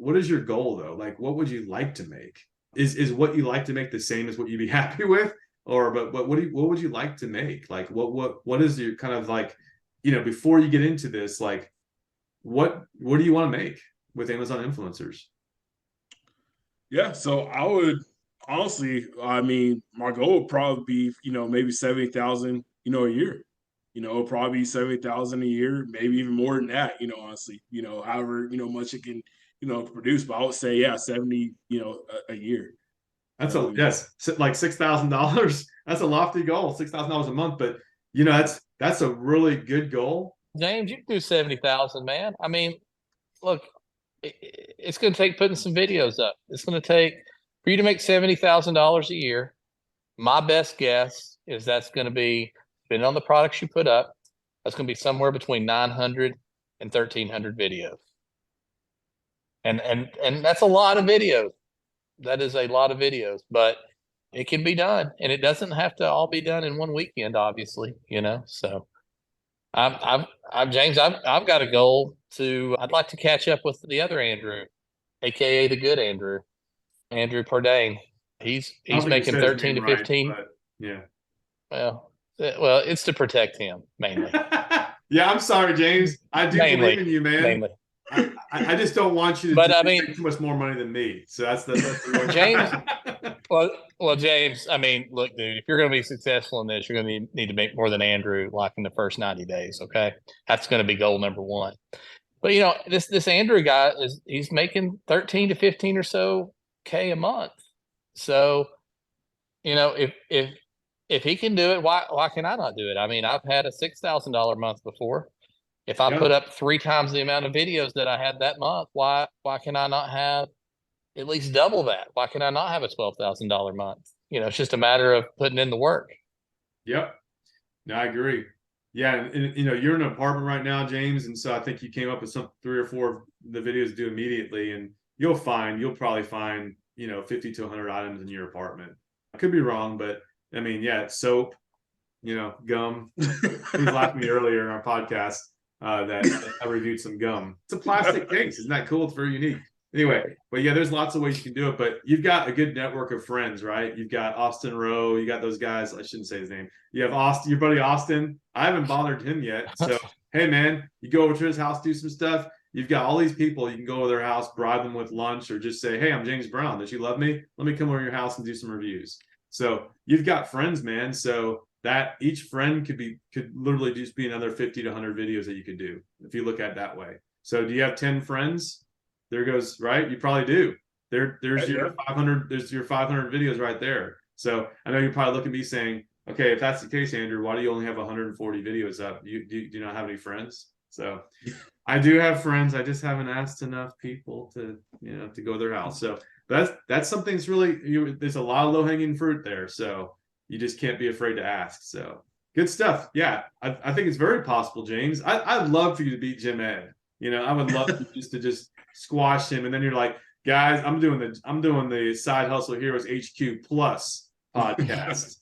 goal though? Like, what would you like to make? Is what you like to make the same as what you'd be happy with? Or but what would you like to make? Like what is your kind of like, before you get into this, like what do you want to make with Amazon influencers? Yeah, so I would honestly, I mean, my goal would probably be, maybe 70,000, a year. It'll probably be 70,000 a year, maybe even more than that, honestly, however, much it can, produce. But I would say, yeah, 70, a year. That's like $6,000. That's a lofty goal, $6,000 a month. But that's a really good goal. James, you can do 70,000, man. I mean, look, it's going to take putting some videos up. It's going to take for you to make $70,000 a year. My best guess is that's going to be, depending on the products you put up, that's going to be somewhere between 900 and 1,300 videos. And that's a lot of videos. That is a lot of videos, but it can be done, and it doesn't have to all be done in one weekend, obviously, So James, I've got a goal I'd like to catch up with the other Andrew, aka the good Andrew Purdain. He's making 13 to 15. Right, yeah. Well, it's to protect him mainly. Yeah, I'm sorry, James. I do believe in you, man. Mainly. I just don't want you to make too much more money than me. So that's the James. Well, James. I mean, look, dude. If you're going to be successful in this, you're going to need to make more than Andrew, like in the first 90 days. Okay, that's going to be goal number 1. But this Andrew guy he's making 13 to 15 or so K a month. So, if if he can do it, why can I not do it? I mean, I've had a $6,000 month before. If I Yeah. put up 3 times the amount of videos that I had that month, why can I not have at least double that? Why can I not have a $12,000 month? It's just a matter of putting in the work. Yep. No, I agree. Yeah, and you're in an apartment right now, James, and so I think you came up with some 3 or 4 of the videos to do immediately, and you'll probably find 50 to 100 items in your apartment. I could be wrong, but I mean, yeah, soap, gum. He was laughing at me earlier in our podcast that I reviewed some gum. It's a plastic case. Isn't that cool? It's very unique. Anyway, but yeah, there's lots of ways you can do it, but you've got a good network of friends, right? You've got Austin Rowe, you got those guys. I shouldn't say his name. You have Austin, your buddy Austin. I haven't bothered him yet. So, hey man, you go over to his house, do some stuff. You've got all these people. You can go to their house, bribe them with lunch, or just say, hey, I'm James Brown. Don't you love me? Let me come over to your house and do some reviews. So you've got friends, man. So that each friend could literally just be another 50 to 100 videos that you could do if you look at it that way. So do you have 10 friends? There goes, right? You probably do. There's your 500. There's your 500 videos right there. So I know you're probably looking at me saying, okay, if that's the case, Andrew, why do you only have 140 videos up? Do you not have any friends? So I do have friends. I just haven't asked enough people to go to their house. So that's something that's really there's a lot of low hanging fruit there. So you just can't be afraid to ask. So good stuff. Yeah, I think it's very possible, James. I'd love for you to beat Jim Ed. I would love to just squash him, and then you're like, guys, I'm doing the Side Hustle Heroes HQ Plus podcast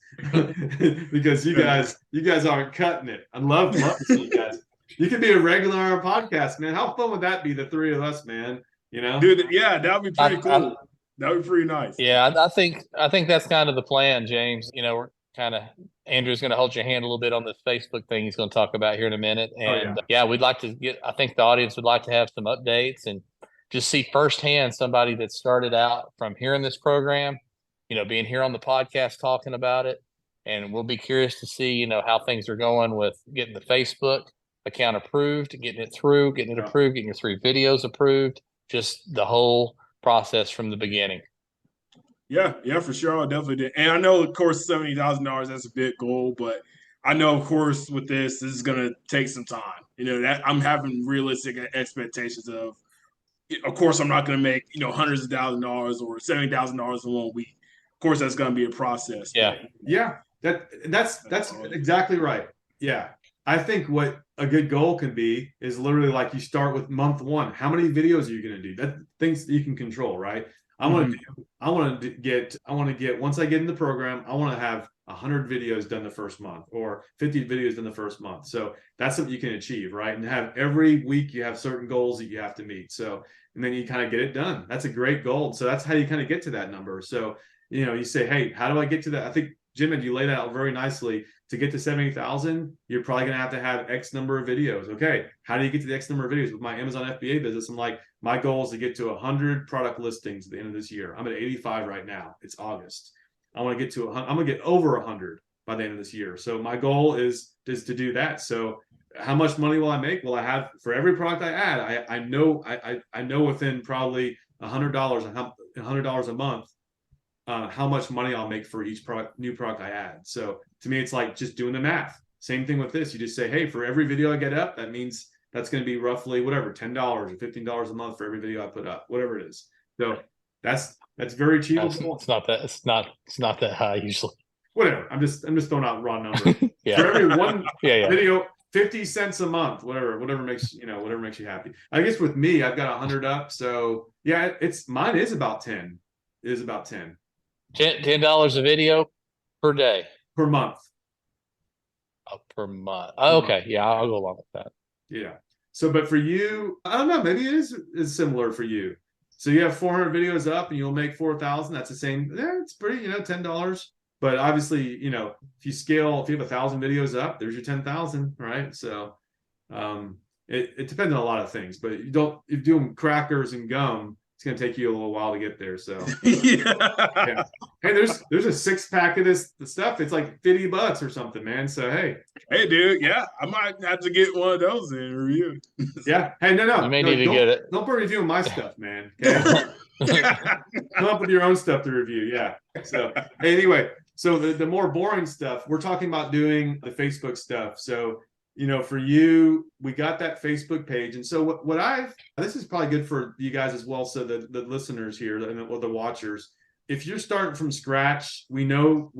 because you guys aren't cutting it. I'd love to see you guys. You could be a regular on our podcast, man. How fun would that be? The 3 of us, man. Dude, yeah, that would be pretty cool. That would be pretty nice. Yeah, I think that's kind of the plan, James. We're kind of Andrew's going to hold your hand a little bit on this Facebook thing he's going to talk about here in a minute. And we'd like to I think the audience would like to have some updates and just see firsthand somebody that started out from hearing this program, being here on the podcast talking about it. And we'll be curious to see, how things are going with getting the Facebook account approved, getting it approved, getting your 3 videos approved, just the whole process from the beginning. Yeah, for sure. I definitely did. And I know, of course, $70,000, that's a big goal, but I know, of course, with this is going to take some time. That I'm having realistic expectations of course, I'm not going to make, hundreds of $1,000s or $70,000 in 1 week. Of course, that's going to be a process. Yeah. Yeah. That's exactly right. Yeah. I think what a good goal can be is literally like you start with month 1. How many videos are you going to do? That things that you can control, right? I want to get once I get in the program, I want to have 100 videos done the first month or 50 videos done the first month. So that's something you can achieve, right? And have every week you have certain goals that you have to meet. So, and then you kind of get it done. That's a great goal. So that's how you kind of get to that number. So, you say, hey, how do I get to that? I think, Jim, and you laid out very nicely. To get to 70,000, you're probably going to have X number of videos. Okay, how do you get to the X number of videos? With my Amazon FBA business, I'm like, my goal is to get to 100 product listings at the end of this year. I'm at 85 right now. It's August. I want to get to I'm going to get over 100 by the end of this year. So my goal is to do that. So how much money will I make? Well, I have for every product I add, I know within probably $100 a month how much money I'll make for each new product I add. So to me, it's like just doing the math. Same thing with this. You just say, hey, for every video I get up, that means that's going to be roughly whatever, $10 or $15 a month for every video I put up, whatever it is. So that's very achievable. It's not that high usually. Whatever. I'm just throwing out raw numbers. Yeah. For every one video, 50 cents a month, whatever makes you happy. I guess with me, I've got 100 up. So yeah, mine is about 10. It is about 10. $10 a video per day. Per month. Oh, per month. Oh, okay. Yeah, I'll go along with that. Yeah. So, but for you, I don't know, maybe it is similar for you. So you have 400 videos up and you'll make 4,000. That's the same. Yeah, it's pretty, $10. But obviously, if you have 1,000 videos up, there's your 10,000, right? So it depends on a lot of things, but if you're doing crackers and gum, it's going to take you a little while to get there. So yeah. Hey, there's a 6-pack of this stuff. It's like $50 or something, man. So hey, dude, yeah, I might have to get one of those in review. Yeah. Hey, no, you may need to get it. Don't be reviewing my stuff, man. Okay. Come up with your own stuff to review. Yeah. So hey, anyway, So the more boring stuff, we're talking about doing the Facebook stuff. So, for you, we got that Facebook page. And so this is probably good for you guys as well. So the listeners here or the watchers, if you're starting from scratch, we know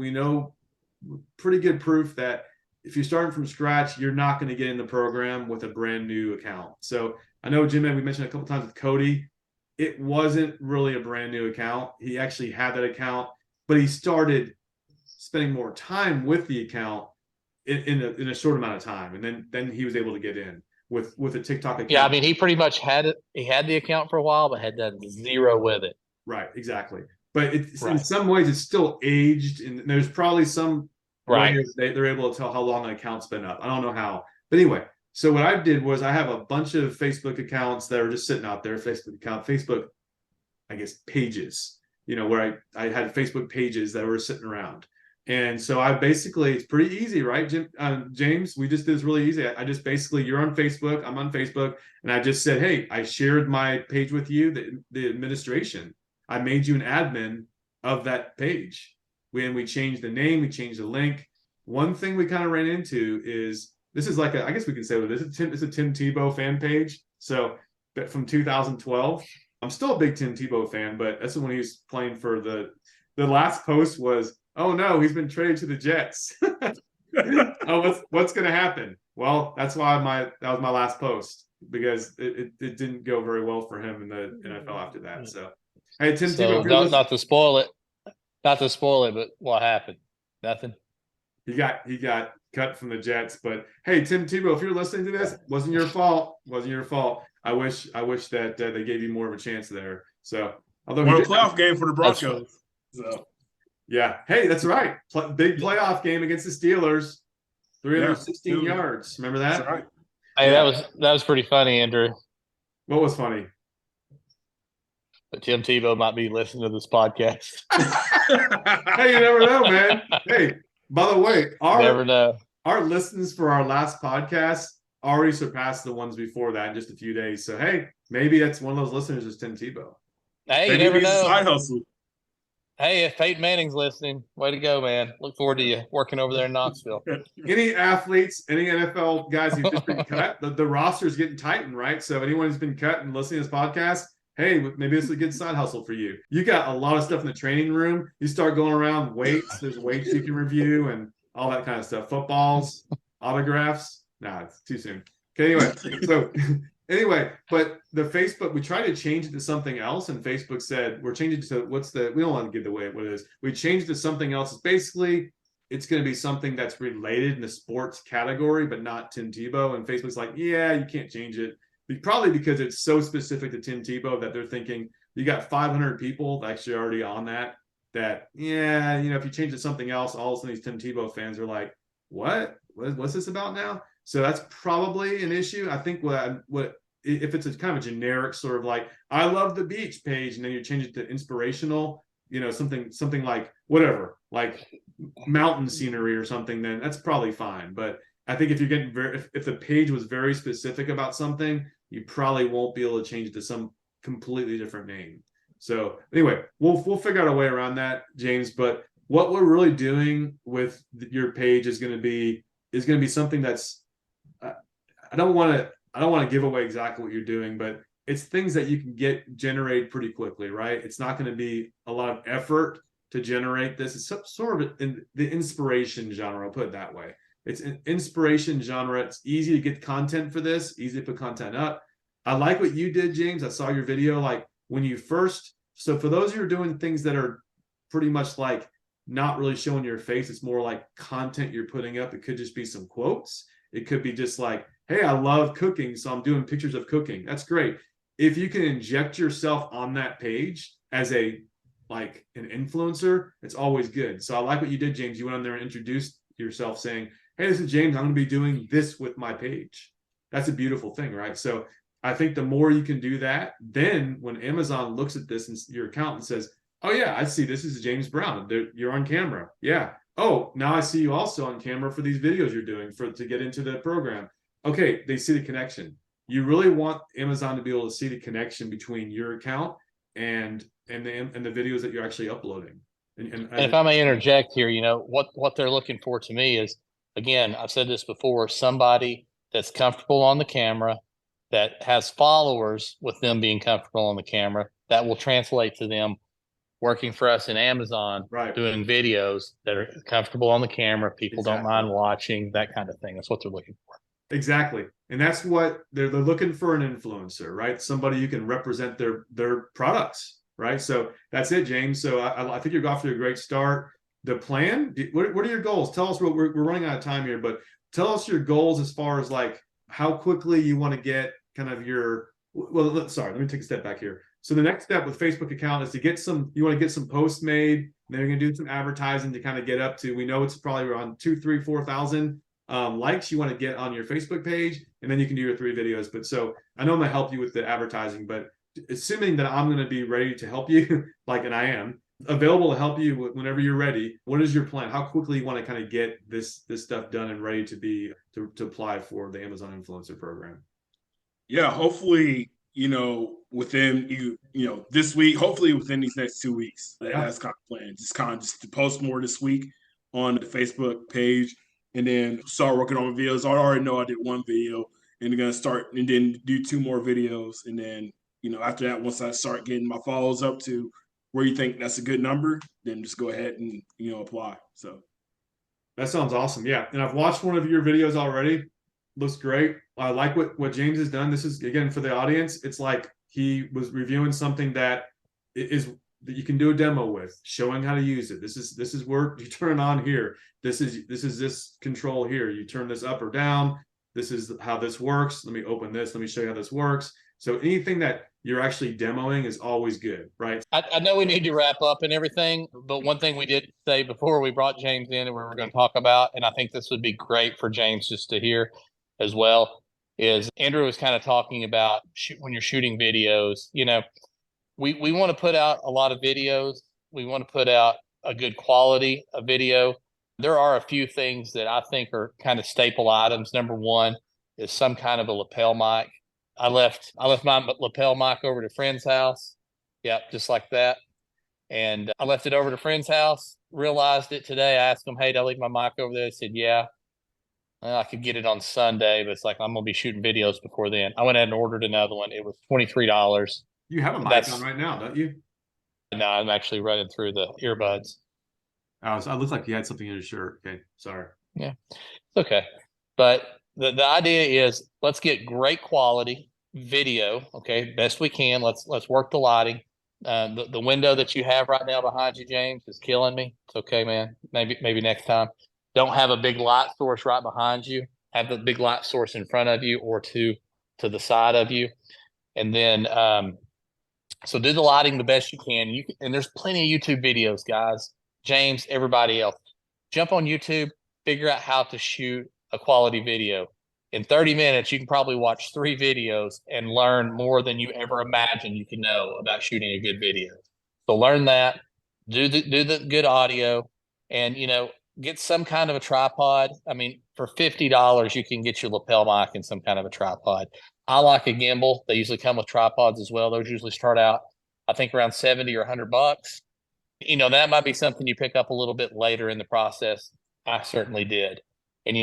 pretty good proof that if you're starting from scratch, you're not going to get in the program with a brand new account. So I know, Jim, we mentioned a couple times with Cody, it wasn't really a brand new account. He actually had that account, but he started spending more time with the account in a short amount of time, and then he was able to get in with a TikTok account. Yeah, I mean, he pretty much had it. He had the account for a while, but had done zero with it. Right, exactly. But in some ways, it's still aged, and there's probably some ways they're able to tell how long an account's been up. I don't know how, but anyway. So what I did was I have a bunch of Facebook accounts that are just sitting out there. Facebook, I guess, pages. Where I had Facebook pages that were sitting around. And so it's pretty easy, right, James? We just did this really easy. I just basically, you're on Facebook, I'm on Facebook, and I just said, hey, I shared my page with you, the administration. I made you an admin of that page. We changed the name, we changed the link. One thing we kind of ran into is, this is like I guess we can say this is a Tim Tebow fan page. So from 2012. I'm still a big Tim Tebow fan, but that's when he was playing for the last post was, oh no, he's been traded to the Jets. Oh, what's going to happen? Well, that's why that was my last post, because it didn't go very well for him in the NFL after that. So, hey, Tim Tebow, not to spoil it, but what happened? Nothing. He got cut from the Jets, but hey, Tim Tebow, if you're listening to this, wasn't your fault. I wish that they gave you more of a chance there. So, although won a playoff game for the Broncos. So, yeah, hey, that's right. Big playoff game against the Steelers, 316 yards. Remember that? That's right. Hey, that was pretty funny, Andrew. What was funny? But Tim Tebow might be listening to this podcast. Hey, you never know, man. Hey, by the way, our listens for our last podcast already surpassed the ones before that in just a few days. So, hey, maybe that's one of those listeners is Tim Tebow. Hey, you never know. Side hustle. Hey, if Peyton Manning's listening, way to go, man. Look forward to you working over there in Knoxville. Any athletes, any NFL guys who've just been cut, the roster is getting tightened, right? So anyone who's been cut and listening to this podcast, hey, maybe this is a good side hustle for you. You got a lot of stuff in the training room. You start going around weights. There's weights you can review and all that kind of stuff. Footballs, autographs. Nah, it's too soon. Okay, anyway, but the Facebook, we tried to change it to something else, and Facebook said, we're changing it to we don't want to give away what it is. We changed it to something else. It's basically, it's going to be something that's related in the sports category, but not Tim Tebow. And Facebook's like, yeah, you can't change it. Probably because it's so specific to Tim Tebow that they're thinking, you got 500 people actually already on that, yeah, if you change it to something else, all of a sudden these Tim Tebow fans are like, what's this about now? So that's probably an issue. I think what if it's a kind of a generic sort of like, I love the beach page, and then you change it to inspirational, something like whatever, like mountain scenery or something, then that's probably fine. But I think if you're getting if the page was very specific about something, you probably won't be able to change it to some completely different name. So anyway, we'll figure out a way around that, James. But what we're really doing with your page is going to be something that's I don't want to give away exactly what you're doing, but it's things that you can generate pretty quickly, right? It's not going to be a lot of effort to generate this. It's sort of in the inspiration genre, I'll put it that way. It's an inspiration genre. It's easy to get content for this, easy to put content up. I like what you did, James. I saw your video, like when you first, so for those who are doing things that are pretty much like not really showing your face, it's more like content you're putting up. It could just be some quotes. It could be just like, hey, I love cooking, so I'm doing pictures of cooking. That's great. If you can inject yourself on that page as an influencer, it's always good. So I like what you did, James. You went on there and introduced yourself saying, hey, this is James. I'm going to be doing this with my page. That's a beautiful thing, right? So I think the more you can do that, then when Amazon looks at this and your account and says, oh yeah, I see this is James Brown. You're on camera. Yeah. Oh, now I see you also on camera for these videos you're doing to get into the program. Okay, they see the connection. You really want Amazon to be able to see the connection between your account and the videos that you're actually uploading. And And if I may interject here, what they're looking for to me is, again, I've said this before, somebody that's comfortable on the camera, that has followers with them being comfortable on the camera, that will translate to them working for us in Amazon, right. doing videos that are comfortable on the camera. People don't Exactly. mind watching, that kind of thing. That's what they're looking for. Exactly. And that's what they're looking for, an influencer, right? Somebody who can represent their products, right? So that's it, James. So I think you're off to a great start. The plan, what are your goals? Tell us, we're running out of time here, but tell us your goals as far as like how quickly you want to get kind of your, well, sorry, let me take a step back here. So the next step with Facebook account is to get you want to get some posts made. Then you're going to do some advertising to kind of get up to, we know it's probably around 2, 3, 4,000 likes you want to get on your Facebook page, and then you can do your 3 videos. But so I know I'm going to help you with the advertising, but assuming that I'm going to be ready to help you, and I am available to help you whenever you're ready, what is your plan? How quickly you want to kind of get this stuff done and ready to apply for the Amazon Influencer Program? Yeah, hopefully, within this week, hopefully within these next 2 weeks. That's kind of plan. Just to post more this week on the Facebook page, and then start working on videos. I already know I did 1 video, and I'm gonna start and then do 2 more videos, and then after that, once I start getting my follows up to where you think that's a good number, then just go ahead and apply. So that sounds awesome. Yeah, and I've watched one of your videos already. Looks great. I like what James has done. This is, again, for the audience, it's like he was reviewing something that you can do a demo with, showing how to use it. This is where you turn it on here. This is this control here. You turn this up or down. This is how this works. Let me open this. Let me show you how this works. So anything that you're actually demoing is always good, right? I know we need to wrap up and everything, but one thing we did say before we brought James in and we were going to talk about, and I think this would be great for James just to hear as well, is Andrew was kind of talking about when you're shooting videos, we want to put out a lot of videos. We want to put out a good quality of video. There are a few things that I think are kind of staple items. Number one is some kind of a lapel mic. I left my lapel mic over to a friend's house. Yep, just like that. And I left it over to a friend's house, realized it today. I asked them, hey, did I leave my mic over there? They said, yeah. I could get it on Sunday, but it's like, I'm going to be shooting videos before then. I went ahead and ordered another one. It was $23. You have a mic on right now, don't you? No, I'm actually running through the earbuds. Oh, so it looks like you had something in your shirt. Okay, sorry. Yeah, it's okay. But the idea is, let's get great quality video. Okay, best we can. Let's work the lighting. The window that you have right now behind you, James, is killing me. It's okay, man. Maybe next time. Don't have a big light source right behind you. Have the big light source in front of you or to the side of you, and then so do the lighting the best you can. And there's plenty of YouTube videos, guys. James, everybody else, jump on YouTube, figure out how to shoot a quality video. In 30 minutes, you can probably watch 3 videos and learn more than you ever imagined you can know about shooting a good video. So learn that, do the good audio, and get some kind of a tripod. I mean, for $50, you can get your lapel mic and some kind of a tripod. I like a gimbal. They usually come with tripods as well. Those usually start out, I think, around 70 or $100. That might be something you pick up a little bit later in the process. I certainly did. And,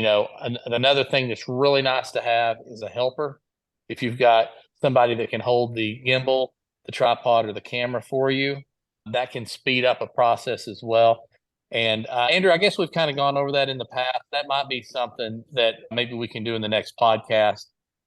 another thing that's really nice to have is a helper. If you've got somebody that can hold the gimbal, the tripod, or the camera for you, that can speed up a process as well. And Andrew, I guess we've kind of gone over that in the past. That might be something that maybe we can do in the next podcast,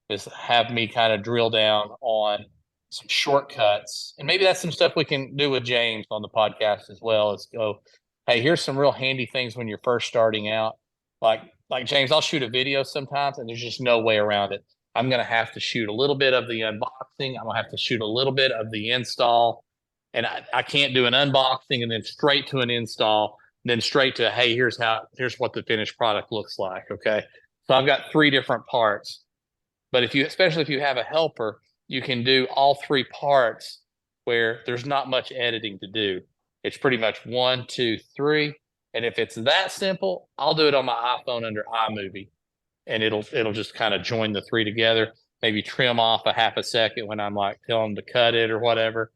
is have me kind of drill down on some shortcuts. And maybe that's some stuff we can do with James on the podcast as well. Is go, hey, here's some real handy things when you're first starting out. Like James, I'll shoot a video sometimes and there's just no way around it. I'm going to have to shoot a little bit of the unboxing. I'm going to have to shoot a little bit of the install. And I can't do an unboxing and then straight to an install, then straight to, hey, here's what the finished product looks like. Okay. So I've got 3 different parts. But especially if you have a helper, you can do all 3 parts where there's not much editing to do. It's pretty much 1, 2, 3. And if it's that simple, I'll do it on my iPhone under iMovie, and it'll just kind of join the 3 together. Maybe trim off a half a second when I'm like telling them to cut it or whatever,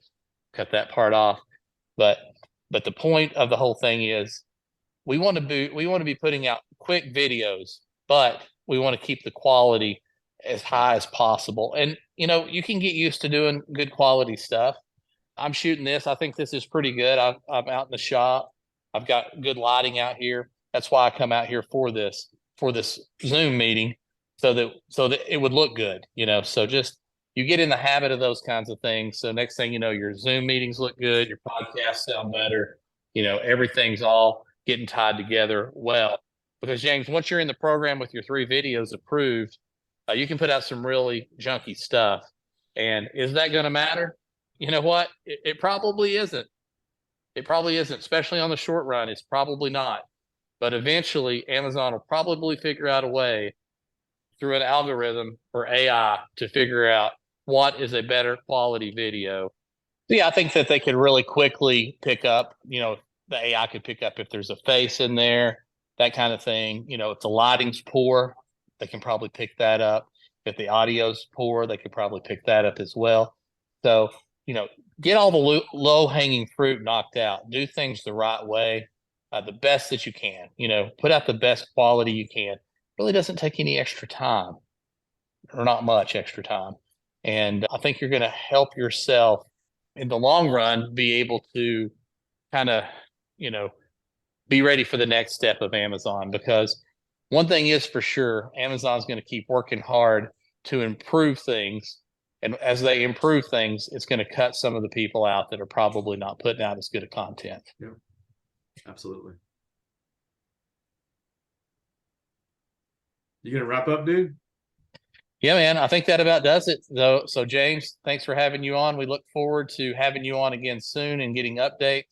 cut that part off. But But the point of the whole thing is we want to be putting out quick videos, but we want to keep the quality as high as possible. And you can get used to doing good quality stuff. I'm shooting this. I think this is pretty good. I'm out in the shop. I've got good lighting out here. That's why I come out here for this Zoom meeting, so that it would look good. So just you get in the habit of those kinds of things. So next thing you know, your Zoom meetings look good, your podcasts sound better. Everything's all getting tied together well. Because James, once you're in the program with your 3 videos approved, you can put out some really junky stuff. And is that going to matter? You know what? It probably isn't. It probably isn't, especially on the short run. It's probably not. But eventually, Amazon will probably figure out a way through an algorithm or AI to figure out what is a better quality video. So yeah, I think that they could really quickly pick up, the AI could pick up if there's a face in there, that kind of thing. If the lighting's poor, they can probably pick that up. If the audio's poor, they could probably pick that up as well. So, get all the low-hanging fruit knocked out. Do things the right way, the best that you can. Put out the best quality you can. Really doesn't take any extra time, or not much extra time. And I think you're going to help yourself in the long run be able to kind of, be ready for the next step of Amazon. Because one thing is for sure, Amazon's going to keep working hard to improve things. And as they improve things, it's going to cut some of the people out that are probably not putting out as good of content. Yeah, absolutely. You going to wrap up, dude? Yeah, man, I think that about does it, though. So, James, thanks for having you on. We look forward to having you on again soon and getting updates.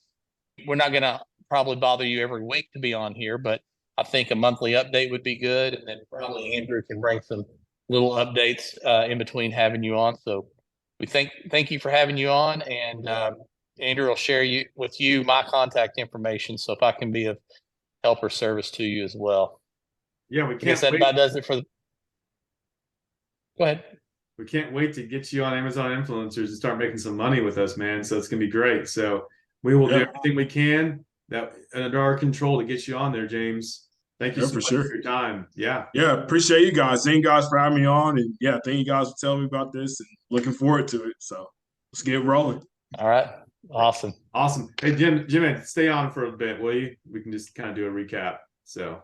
We're not going to probably bother you every week to be on here, but I think a monthly update would be good. And then probably Andrew can bring some little updates in between having you on. So we thank you for having you on. And Andrew will share with you my contact information. So if I can be of help or service to you as well. Yeah, we I guess can't that wait. about does it for the. Go ahead. We can't wait to get you on Amazon Influencers and start making some money with us, man. So it's going to be great. So we will do everything we can that under our control to get you on there, James. Thank you so much for your time. Yeah. Yeah, appreciate you guys. Thank you guys for having me on. And yeah, thank you guys for telling me about this and looking forward to it. So let's get rolling. All right. Awesome. Hey, Jim, stay on for a bit, will you? We can just kind of do a recap. So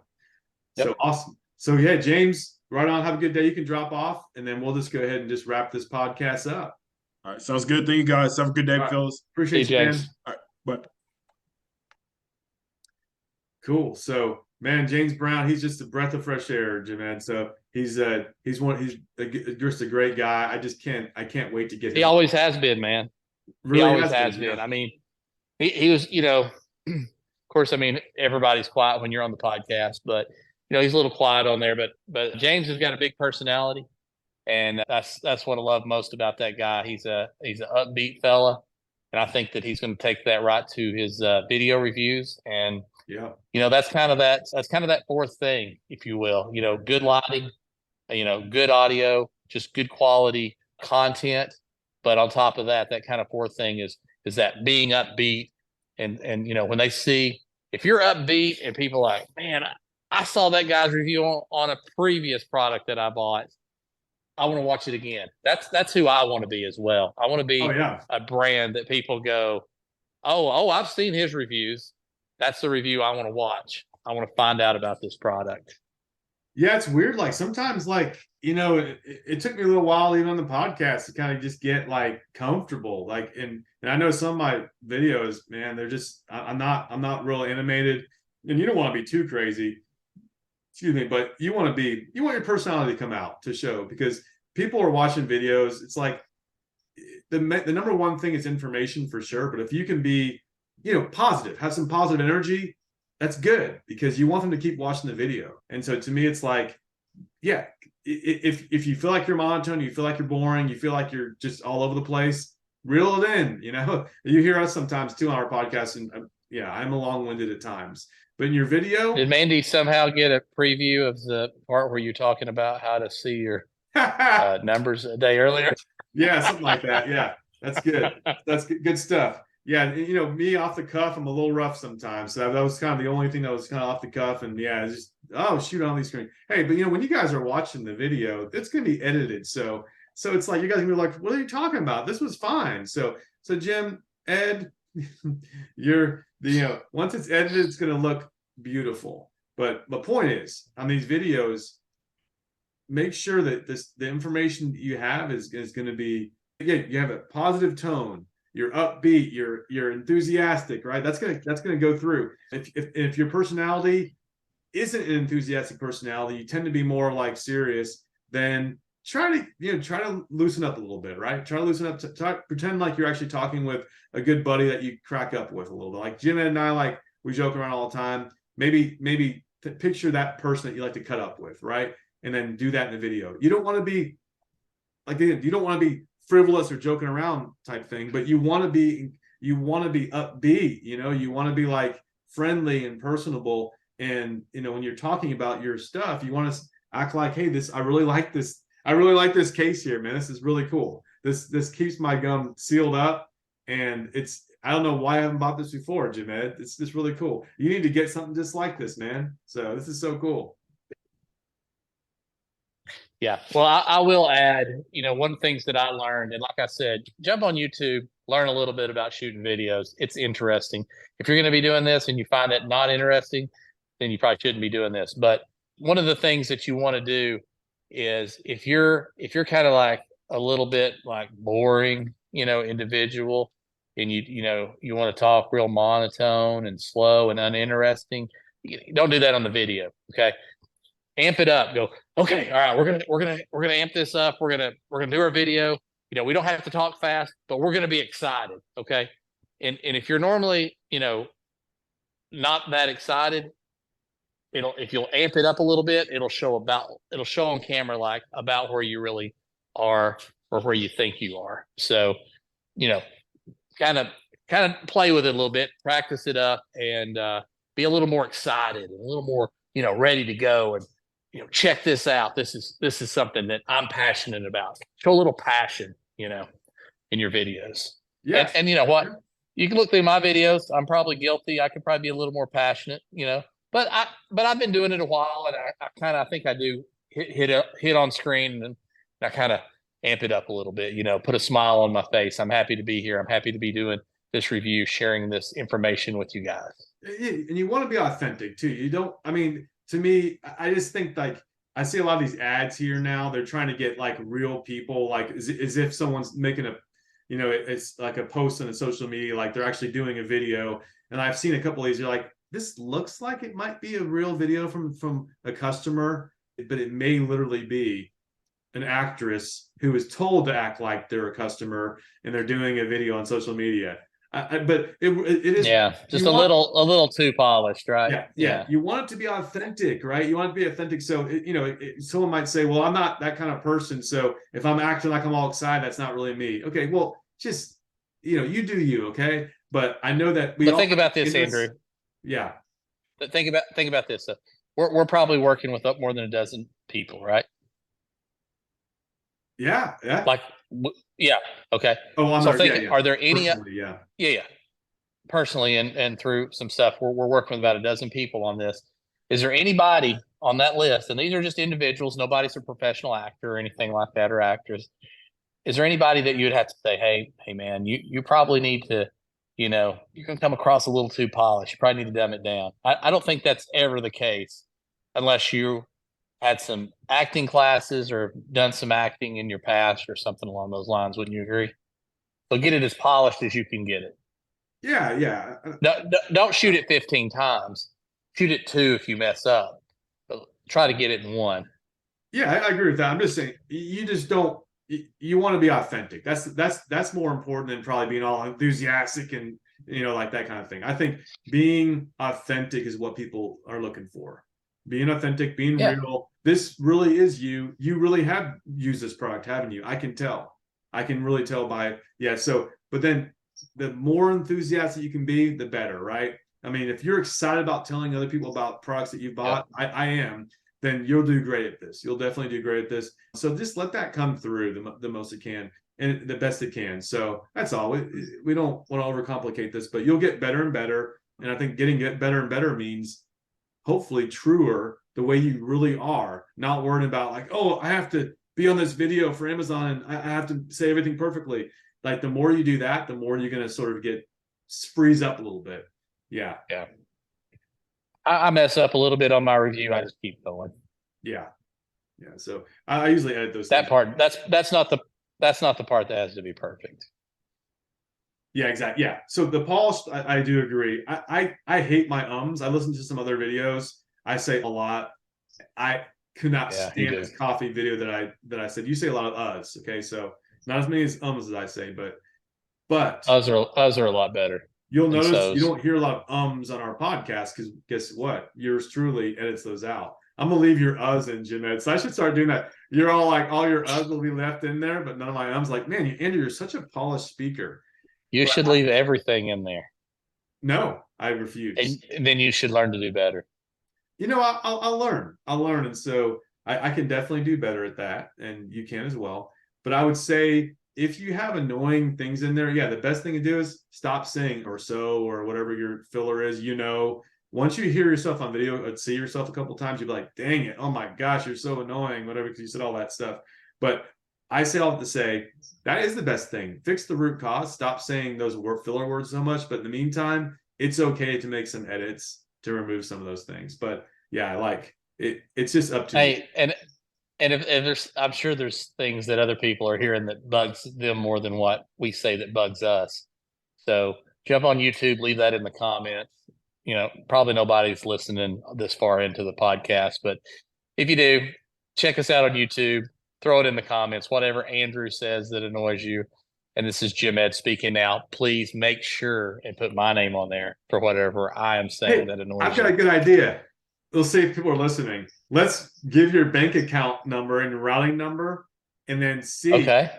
awesome. So yeah, James, right on. Have a good day. You can drop off, and then we'll just go ahead and just wrap this podcast up. All right. Sounds good. Thank you guys. Have a good day, fellas. Appreciate you, James. All right. Bye. Cool. So, man, James Brown, he's just a breath of fresh air, Jim. So he's just a great guy. I can't wait to get him. He always has been, man. Really he always has been. Yeah. I mean, he was, of course, I mean, everybody's quiet when you're on the podcast, but he's a little quiet on there, but James has got a big personality, and that's what I love most about that guy. He's an upbeat fella, and I think that he's going to take that right to his video reviews. And that's kind of that fourth thing, if you will. Good lighting, good audio, just good quality content. But on top of that kind of fourth thing is that being upbeat, and when they see, if you're upbeat and people are like, man, I saw that guy's review on a previous product that I bought, I want to watch it again. That's who I want to be as well. I want to be a brand that people go, oh, I've seen his reviews. That's the review I want to watch. I want to find out about this product. Yeah, it's weird. Like sometimes, it took me a little while even on the podcast to kind of just get comfortable. And I know some of my videos, man, they're just I'm not real animated, and you don't want to be too crazy. Excuse me, but you want your personality to come out to show, because people are watching videos. It's like the number one thing is information for sure. But if you can be, positive, have some positive energy, that's good, because you want them to keep watching the video. And so to me, it's like, yeah, if you feel like you're monotone, you feel like you're boring, you feel like you're just all over the place, reel it in. You hear us sometimes too on our podcast, and I'm long-winded at times. But in your video, did Mandy somehow get a preview of the part where you're talking about how to see your numbers a day earlier? Yeah, something like that. Yeah, that's good. That's good stuff. yeah, me off the cuff, I'm a little rough sometimes. So that was kind of the only thing that was kind of off the cuff. And yeah, it's just, oh, shoot on these screen. Hey, but when you guys are watching the video, it's going to be edited. So it's like, you guys are going to be like, what are you talking about? This was fine. So Jim, Ed, once it's edited, it's going to look beautiful. But the point is, on these videos, make sure that the information that you have is going to be, again, you have a positive tone, you're upbeat, you're enthusiastic, right? That's gonna go through. If your personality isn't an enthusiastic personality, you tend to be more like serious, then try to loosen up a little bit, right? Try to loosen up, pretend like you're actually talking with a good buddy that you crack up with a little bit. Like Jim and I, like, we joke around all the time. Maybe picture that person that you like to cut up with, right? And then do that in the video. You don't want to be frivolous or joking around type thing, but you want to be upbeat. You want to be like friendly and personable. And when you're talking about your stuff, you want to act like, hey, I really like this. I really like this case here, man. This is really cool. This keeps my gum sealed up, and I don't know why I haven't bought this before, Jim Ed. It's just really cool. You need to get something just like this, man. So this is so cool. Yeah. Well, I will add, one of the things that I learned, and like I said, jump on YouTube, learn a little bit about shooting videos. It's interesting. If you're going to be doing this and you find it not interesting, then you probably shouldn't be doing this. But one of the things that you want to do is if you're kind of like a little bit like boring, individual, and you want to talk real monotone and slow and uninteresting, don't do that on the video. Okay. Amp it up. Go, okay, all right, we're gonna amp this up. We're gonna do our video. We don't have to talk fast, but we're gonna be excited. Okay. And if you're normally, not that excited, if you'll amp it up a little bit, it'll show on camera like about where you really are or where you think you are. So, kind of play with it a little bit, practice it up, and be a little more excited and a little more, ready to go. And check this out. This is something that I'm passionate about. Show a little passion, in your videos. Yeah. And you know what? You can look through my videos. I'm probably guilty. I could probably be a little more passionate, but I've been doing it a while, and I think I do hit on screen, and I kind of amp it up a little bit, put a smile on my face. I'm happy to be here. I'm happy to be doing this review, sharing this information with you guys. And you want to be authentic too. You don't, to me, I just think, like, I see a lot of these ads here now. They're trying to get like real people, like as if someone's making it's like a post on a social media, like they're actually doing a video. And I've seen a couple of these. You're like, this looks like it might be a real video from a customer, but it may literally be an actress who is told to act like they're a customer, and they're doing a video on social media. But it is, just a little too polished, right? Yeah. You want it to be authentic, right? You want it to be authentic. So someone might say, well, I'm not that kind of person, so if I'm acting like I'm all excited, that's not really me. Okay, well, just you do you, okay? But I know that But think about this, Andrew. Yeah. But think about this. We're probably working with up more than a dozen people, right? Yeah. Like, yeah. Okay. Oh, so are there any? Yeah. Personally, and through some stuff, we're working with about a dozen people on this. Is there anybody on that list? And these are just individuals. Nobody's a professional actor or anything like that, or actress. Is there anybody that you'd have to say, hey, man, you probably need to, you're going to come across a little too polished. You probably need to dumb it down. I don't think that's ever the case unless you had some acting classes or done some acting in your past or something along those lines. Wouldn't you agree? So get it as polished as you can get it. Yeah. Don't shoot it 15 times. Shoot it 2 if you mess up. But try to get it in 1. Yeah, I agree with that. I'm just saying, you just don't. You want to be authentic. That's more important than probably being all enthusiastic and like that kind of thing. I think being authentic is what people are looking for. Being authentic, being real. This really is you. You really have used this product, haven't you? I can tell. I can really tell by So, but then the more enthusiastic you can be, the better, right? If you're excited about telling other people about products that you bought, I am, then you'll do great at this. You'll definitely do great at this. So just let that come through the most it can. and the best it can. So that's all. We don't want to overcomplicate this, but you'll get better and better. And I think getting better and better means hopefully truer the way you really are, not worrying about like, oh, I have to be on this video for Amazon and I have to say everything perfectly. Like the more you do that, the more you're going to sort of get freeze up a little bit. Yeah. Yeah. I mess up a little bit on my review. I just keep going. Yeah. Yeah. So I usually edit those That things. part, that's not the part that has to be perfect. Yeah, exactly. Yeah. So the polished, I do agree. I hate my ums. I listen to some other videos. I say a lot. I could not stand this coffee video that I said. You say a lot of us. Okay. So not as many as ums as I say, but us are a lot better. You'll notice you don't hear a lot of ums on our podcast because guess what? Yours truly edits those out. I'm gonna leave your us in, Jim Ed. So I should start doing that. You're all like, all your us will be left in there, but none of my ums. Like, man, Andrew, you're such a polished speaker. You should leave everything in there. No, I refuse. And then you should learn to do better. You know, I'll learn. I'll learn, and so I can definitely do better at that, and you can as well. But I would say if you have annoying things in there, yeah, the best thing to do is stop saying or whatever your filler is. You know, once you hear yourself on video or see yourself a couple times, you'll be like, dang it, oh my gosh, you're so annoying, whatever, because you said all that stuff. But I say all to say that is the best thing. Fix the root cause. Stop saying those filler words so much. But in the meantime, it's okay to make some edits to remove some of those things. But yeah, I like it. It's just up to you. And if there's, I'm sure there's things that other people are hearing that bugs them more than what we say that bugs us. So jump on YouTube, leave that in the comments. You know, probably nobody's listening this far into the podcast, but if you do, check us out on YouTube. Throw it in the comments. Whatever Andrew says that annoys you, and this is Jim Ed speaking now. Please make sure and put my name on there for whatever I am saying that annoys you. I've got a good idea. We'll see if people are listening. Let's give your bank account number and routing number, and then see. Okay.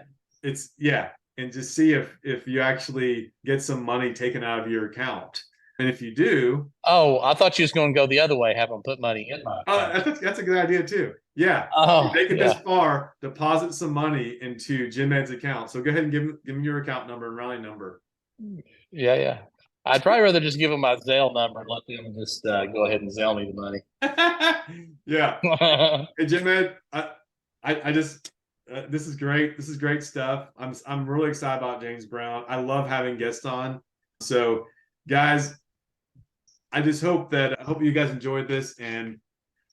And just see if you actually get some money taken out of your account. And if you do, I thought you was going to go the other way, have them put money in my account. That's a good idea too. Yeah. Oh, if you make it this far, deposit some money into Jim Ed's account. So go ahead and give him your account number and routing number. Yeah. I'd probably rather just give them my Zelle number and let them just go ahead and Zelle me the money. Yeah. Hey, Jim Ed, I just this is great. This is great stuff. I'm really excited about James Brown. I love having guests on. So, guys, I hope you guys enjoyed this. And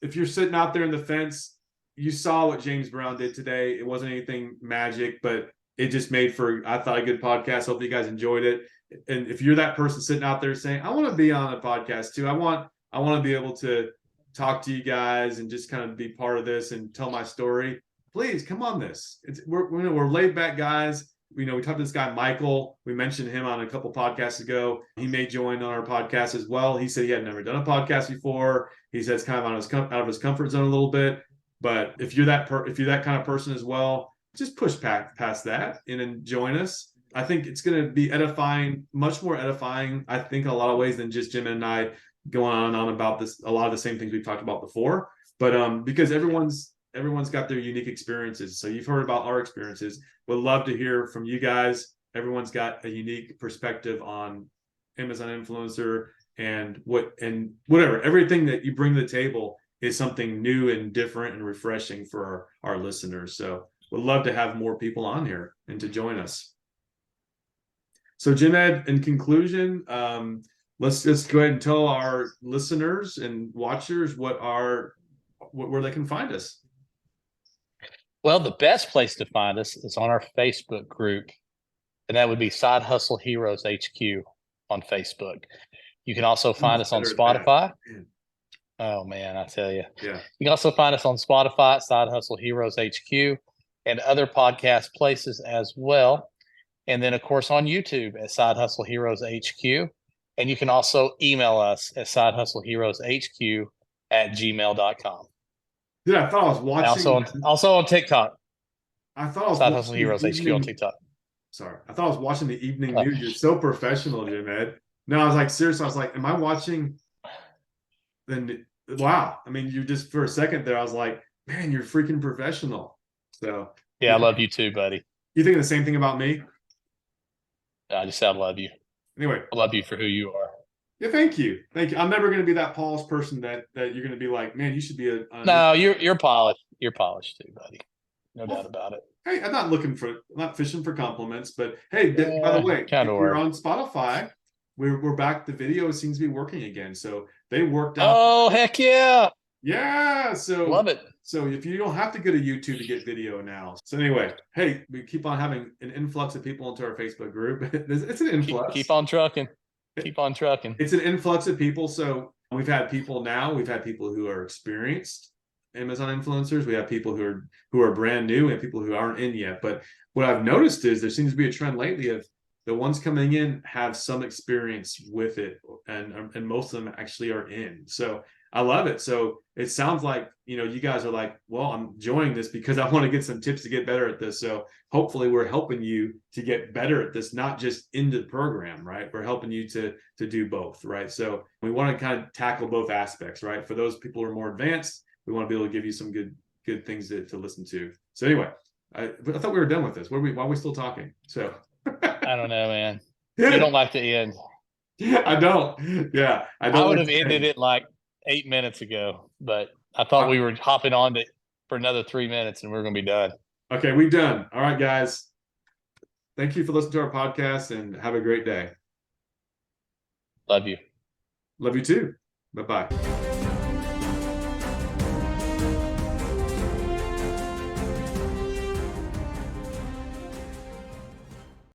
if you're sitting out there in the fence, you saw what James Brown did today. It wasn't anything magic, but it just made for, I thought, a good podcast. Hope you guys enjoyed it. And if you're that person sitting out there saying, I want to be on a podcast too. I want to be able to talk to you guys and just kind of be part of this and tell my story. Please come on this. We're laid back guys. We talked to this guy, Michael. We mentioned him on a couple podcasts ago. He may join on our podcast as well. He said he had never done a podcast before. He said it's kind of out of his comfort zone a little bit. But if you're that kind of person as well, just push past that and then join us. I think it's going to be edifying, much more edifying, I think, in a lot of ways than just Jim and I going on and on about this, a lot of the same things we've talked about before. But because everyone's got their unique experiences. So you've heard about our experiences. Would love to hear from you guys. Everyone's got a unique perspective on Amazon influencer and whatever. Everything that you bring to the table is something new and different and refreshing for our listeners. So would love to have more people on here and to join us. So Jim Ed, in conclusion, let's just go ahead and tell our listeners and watchers where they can find us. Well, the best place to find us is on our Facebook group, and that would be Side Hustle Heroes HQ on Facebook. You can also find us on Spotify. Oh man, I tell you. Yeah. You can also find us on Spotify, Side Hustle Heroes HQ, and other podcast places as well. And then, of course, on YouTube at Side Hustle Heroes HQ. And you can also email us at sidehustleheroeshq@gmail.com. Dude, I thought I was watching. Also on TikTok. I thought I was Side Hustle Heroes HQ on TikTok. Sorry, I thought I was watching the evening news. You're so professional, Jim Ed. No, I was like, seriously, I was like, am I watching? Then wow. I mean, you just for a second there, I was like, man, you're freaking professional. So yeah, I love you too, buddy. You thinking the same thing about me? I just said I love you. Anyway, I love you for who you are. yeah, thank you. I'm never going to be that polished person that you're going to be like, man, you should be a No, you're polished. You're polished too, buddy. No doubt about it. Hey, I'm not fishing for compliments, but hey, by the way, kind if of you're work. on Spotify, we're back. The video seems to be working again. So they worked out. Oh, heck yeah. Yeah. So Love it. So if you don't have to go to YouTube to get video now. So anyway, hey, we keep on having an influx of people into our Facebook group. It's an influx. Keep on trucking. Keep on trucking. It's an influx of people. So we've had people who are experienced Amazon influencers. We have people who are brand new and people who aren't in yet. But what I've noticed is there seems to be a trend lately of the ones coming in have some experience with it, and most of them actually are in. So I love it. So it sounds like, you guys are like, well, I'm enjoying this because I want to get some tips to get better at this. So hopefully we're helping you to get better at this, not just into the program, right? We're helping you to do both, right? So we want to kind of tackle both aspects, right? For those people who are more advanced, we want to be able to give you some good things to listen to. So anyway, I thought we were done with this. Why are we still talking? So I don't know, man. You don't like to end. I don't. Yeah, I don't. I would have ended it like 8 minutes ago, but I thought we were hopping on for another 3 minutes and we are going to be done. Okay, we're done. All right, guys. Thank you for listening to our podcast and have a great day. Love you. Love you too. Bye-bye.